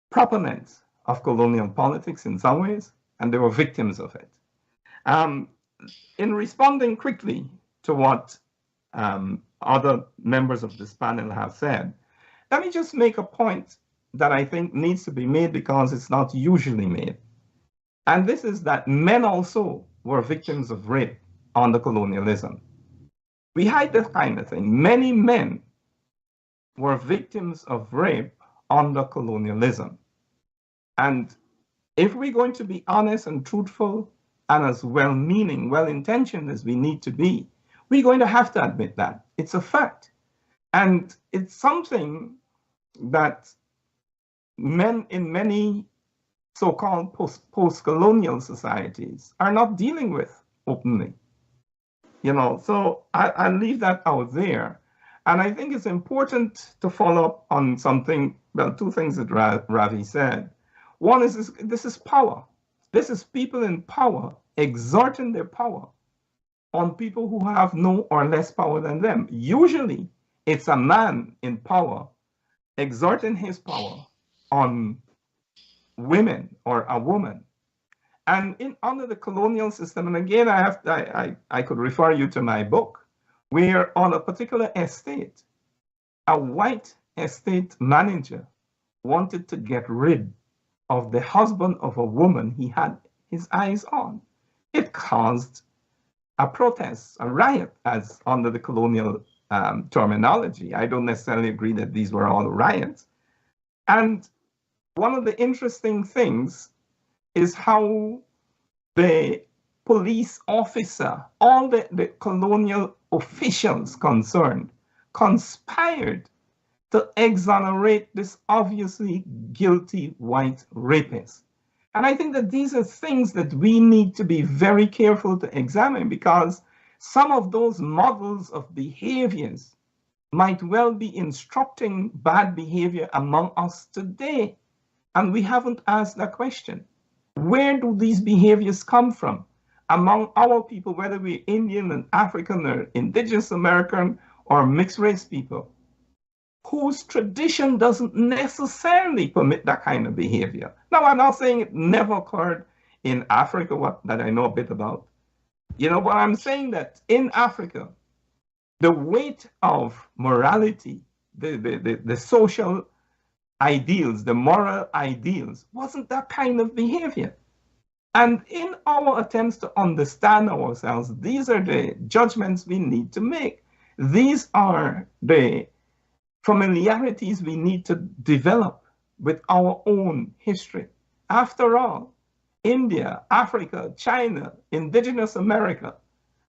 proponents of colonial politics in some ways, and they were victims of it. In responding quickly to what other members of this panel have said, let me just make a point that I think needs to be made because it's not usually made. And this is that men also were victims of rape under colonialism. We hide that kind of thing. Many men were victims of rape under colonialism. And if we're going to be honest and truthful and as well-meaning, well-intentioned as we need to be, we're going to have to admit that. It's a fact. And it's something that men in many so-called post-colonial societies are not dealing with openly. So I'll leave that out there. And I think it's important to follow up on something, two things that Ravi said. One is this is power. This is people in power exerting their power on people who have no or less power than them. Usually, it's a man in power exerting his power on women or a woman. And under the colonial system, and again, I could refer you to my book, where on a particular estate, a white estate manager wanted to get rid of the husband of a woman he had his eyes on. It caused a protest, a riot, as under the colonial terminology. I don't necessarily agree that these were all riots. And one of the interesting things is how the police officer, all the colonial officials concerned, conspired to exonerate this obviously guilty white rapist. And I think that these are things that we need to be very careful to examine, because some of those models of behaviors might well be instructing bad behavior among us today. And we haven't asked that question. Where do these behaviors come from among our people, whether we're Indian and African or Indigenous American or mixed race people, whose tradition doesn't necessarily permit that kind of behavior? Now, I'm not saying it never occurred in Africa, that I know a bit about, but I'm saying that in Africa, the weight of morality, the social ideals, the moral ideals, wasn't that kind of behavior. And in our attempts to understand ourselves, these are the judgments we need to make. These are the familiarities we need to develop with our own history. After all, India, Africa, China, indigenous America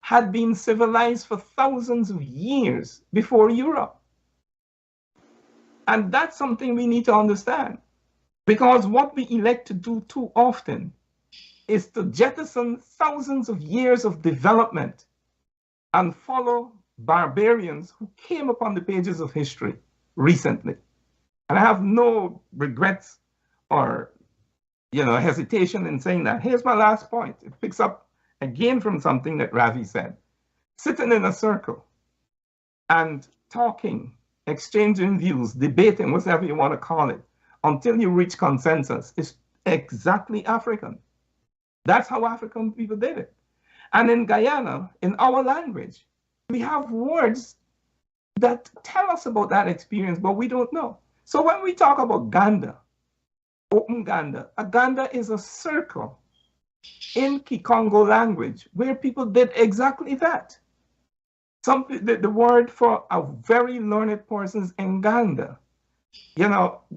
had been civilized for thousands of years before Europe. And that's something we need to understand, because what we elect to do too often is to jettison thousands of years of development and follow barbarians who came upon the pages of history recently. And I have no regrets or hesitation in saying that. Here's my last point. It picks up again from something that Ravi said. Sitting in a circle and talking, exchanging views, debating, whatever you want to call it, until you reach consensus is exactly African. That's how African people did it. And in Guyana, in our language, we have words that tell us about that experience, but we don't know. So when we talk about Ganda, open Ganda, a Ganda is a circle in Kikongo language where people did exactly that. The word for a very learned person is Nganda,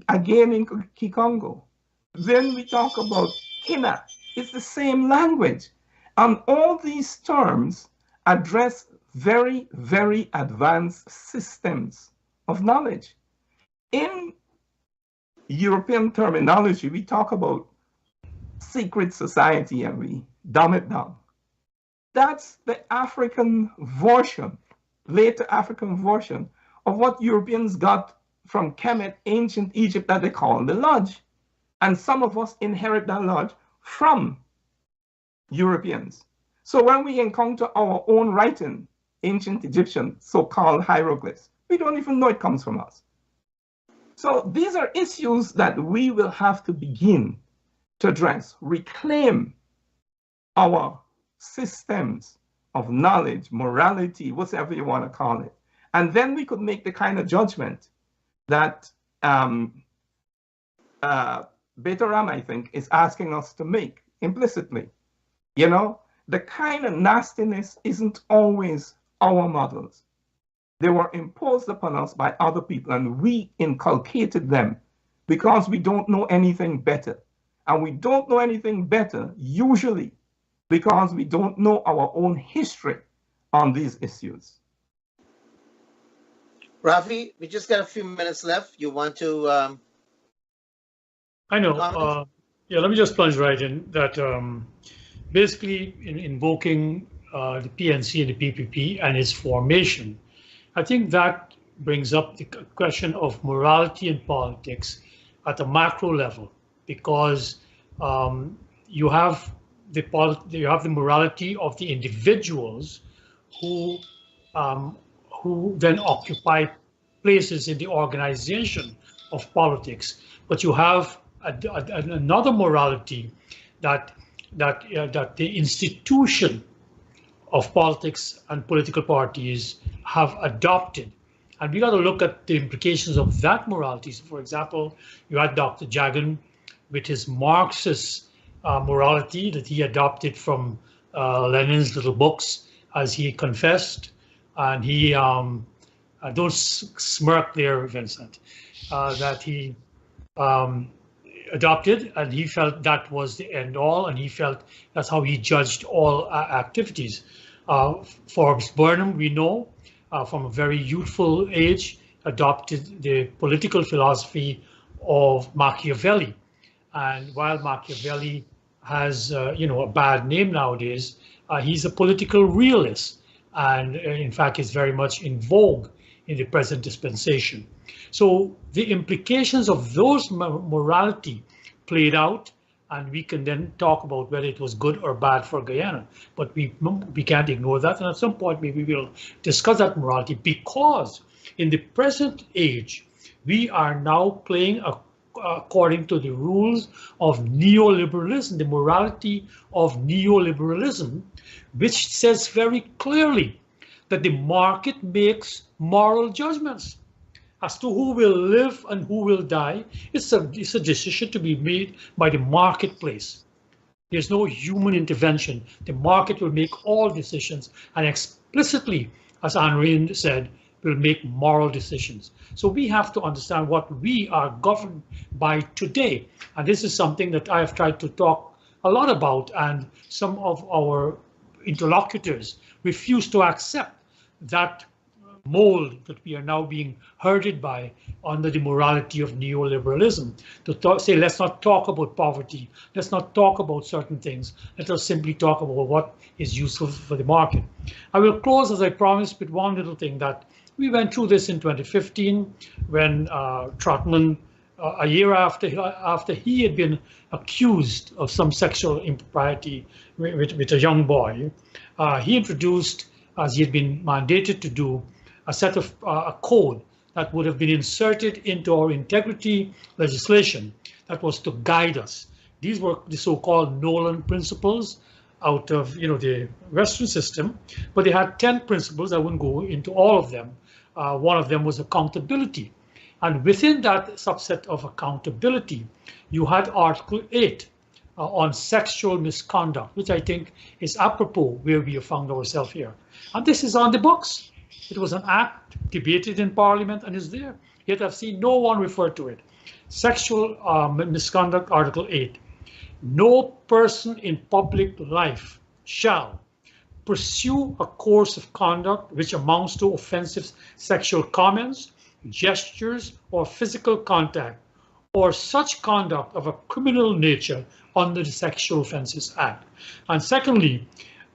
again in Kikongo. Then we talk about Kina. It's the same language. And all these terms address very, very advanced systems of knowledge. In European terminology, we talk about secret society and we dumb it down. That's the African version, later African version of what Europeans got from Kemet, ancient Egypt, that they call the lodge. And some of us inherit that lodge from Europeans. So when we encounter our own writing, ancient Egyptian, so-called hieroglyphs, we don't even know it comes from us. So these are issues that we will have to begin to address, reclaim our systems of knowledge, morality, whatever you want to call it. And then we could make the kind of judgment that Betaram, I think, is asking us to make implicitly. The kind of nastiness isn't always our models. They were imposed upon us by other people, and we inculcated them because we don't know anything better. And we don't know anything better, usually, because we don't know our own history on these issues. Rafi, we just got a few minutes left. You want to I know. Yeah, let me just plunge right in that. Basically, in invoking the PNC and the PPP and its formation, I think that brings up the question of morality in politics at a macro level, because you have the morality of the individuals who then occupy places in the organization of politics, but you have another morality that the institution of politics and political parties have adopted. And we got to look at the implications of that morality. So for example, you had Dr. Jagan with his Marxist morality that he adopted from Lenin's little books, as he confessed. And he, don't smirk there, Vincent, that he adopted, and he felt that was the end all, and he felt that's how he judged all activities. Forbes Burnham, we know, from a very youthful age, adopted the political philosophy of Machiavelli. And while Machiavelli has, a bad name nowadays, he's a political realist, and in fact is very much in vogue in the present dispensation. So the implications of those morality played out, and we can then talk about whether it was good or bad for Guyana. But we can't ignore that, and at some point maybe we'll discuss that morality, because in the present age, we are now playing according to the rules of neoliberalism, the morality of neoliberalism, which says very clearly that the market makes moral judgments as to who will live and who will die. It's a decision to be made by the marketplace. There's no human intervention. The market will make all decisions, and explicitly, as Anne Rand said, will make moral decisions. So we have to understand what we are governed by today. And this is something that I have tried to talk a lot about, and some of our interlocutors refuse to accept that mold that we are now being herded by under the morality of neoliberalism. To say, let's not talk about poverty, let's not talk about certain things, let us simply talk about what is useful for the market. I will close, as I promised, with one little thing that we went through this in 2015 when Trotman, a year after he had been accused of some sexual impropriety with a young boy, he introduced, as he had been mandated to do, a set of a code that would have been inserted into our integrity legislation that was to guide us. These were the so-called Nolan principles out of the Western system, but they had 10 principles. I wouldn't go into all of them. One of them was accountability. And within that subset of accountability, you had Article 8 on sexual misconduct, which I think is apropos where we have found ourselves here. And this is on the books. It was an act debated in Parliament and is there, yet I've seen no one refer to it. Sexual misconduct, Article 8. No person in public life shall pursue a course of conduct which amounts to offensive sexual comments, gestures, or physical contact, or such conduct of a criminal nature under the Sexual Offences Act. And secondly,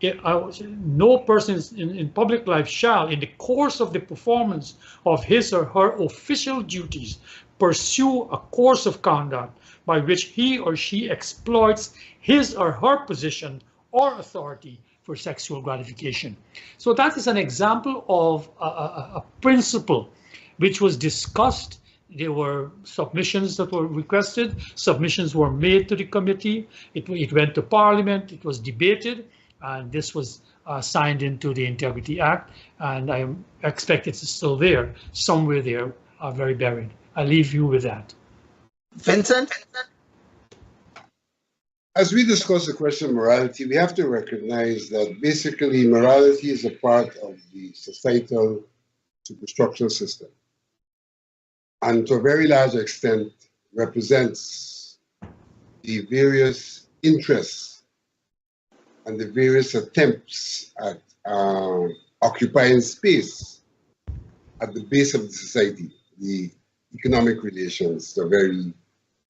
no person in public life shall, in the course of the performance of his or her official duties, pursue a course of conduct by which he or she exploits his or her position or authority for sexual gratification. So that is an example of a principle which was discussed. There were submissions that were requested, submissions were made to the committee, it went to Parliament, it was debated, and this was signed into the Integrity Act, and I expect it's still there, somewhere there, very buried. I leave you with that. Vincent? As we discuss the question of morality, we have to recognize that basically morality is a part of the societal superstructural system, and to a very large extent represents the various interests and the various attempts at occupying space at the base of the society, the economic relations to a very,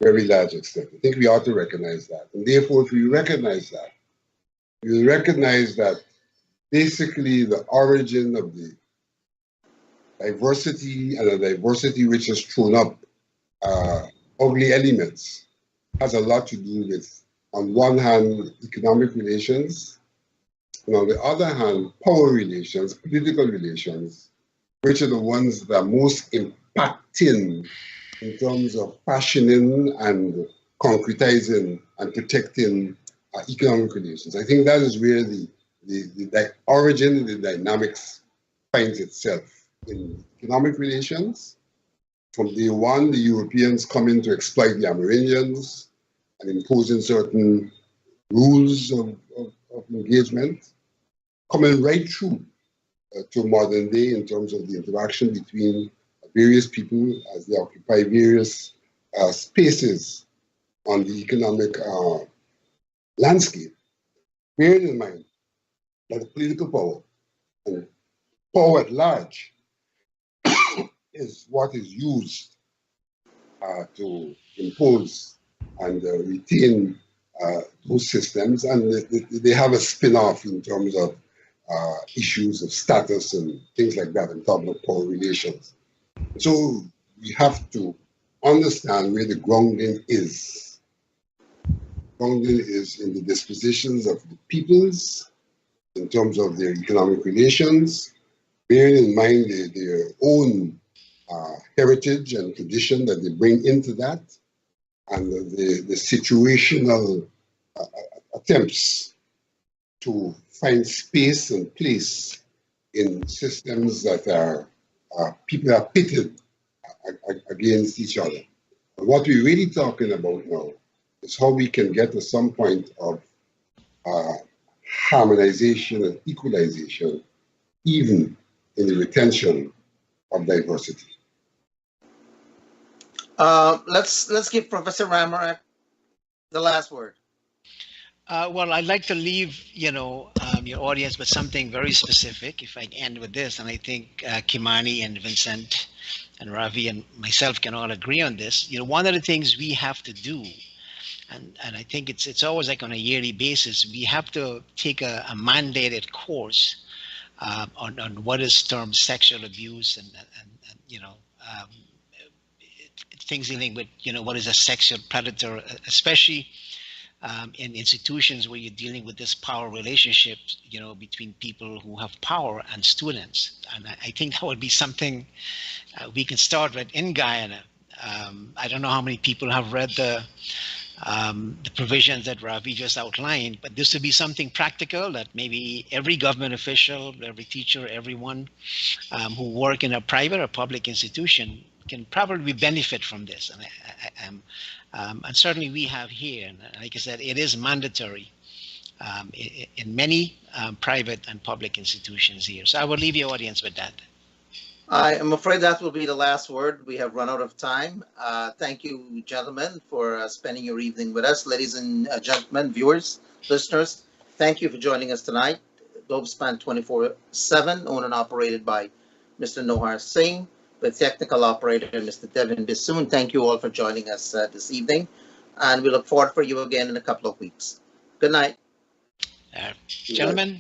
very large extent. I think we ought to recognize that. And therefore, if we recognize that, we recognize that basically the origin of the diversity and the diversity which has thrown up ugly elements has a lot to do with, on one hand, economic relations, and on the other hand, power relations, political relations, which are the ones that are most impacting in terms of fashioning and concretizing and protecting economic relations. I think that is where the origin, the dynamics finds itself in economic relations. From day one, the Europeans come in to exploit the Amerindians and imposing certain rules of engagement, coming right through to modern day in terms of the interaction between various people as they occupy various spaces on the economic landscape. Bearing in mind that the political power and power at large is what is used to impose and retain those systems, and they have a spin-off in terms of issues of status and things like that in terms of power relations. So we have to understand where the grounding is. Grounding is in the dispositions of the peoples in terms of their economic relations, bearing in mind their own heritage and tradition that they bring into that, and the situational attempts to find space and place in systems that are people are pitted against each other. And what we're really talking about now is how we can get to some point of harmonization and equalization, even in the retention of diversity. Let's give Professor Ramarak the last word. Well, I'd like to leave, your audience with something very specific, if I can end with this. And I think Kimani and Vincent and Ravi and myself can all agree on this. One of the things we have to do, and I think it's always like on a yearly basis, we have to take a mandated course on what is termed sexual abuse and things dealing with, what is a sexual predator, especially in institutions where you're dealing with this power relationship, between people who have power and students. And I think that would be something we can start with in Guyana. I don't know how many people have read the provisions that Ravi just outlined, but this would be something practical that maybe every government official, every teacher, everyone who work in a private or public institution can probably benefit from this. And certainly we have here, and like I said, it is mandatory in many private and public institutions here. So I will leave your audience with that. I am afraid that will be the last word. We have run out of time. Thank you, gentlemen, for spending your evening with us. Ladies and gentlemen, viewers, listeners, thank you for joining us tonight. Globespan 24/7, owned and operated by Mr. Nohar Singh, with technical operator Mr. Devin Bissoon. Thank you all for joining us this evening, and we look forward for you again in a couple of weeks. Good night. Gentlemen.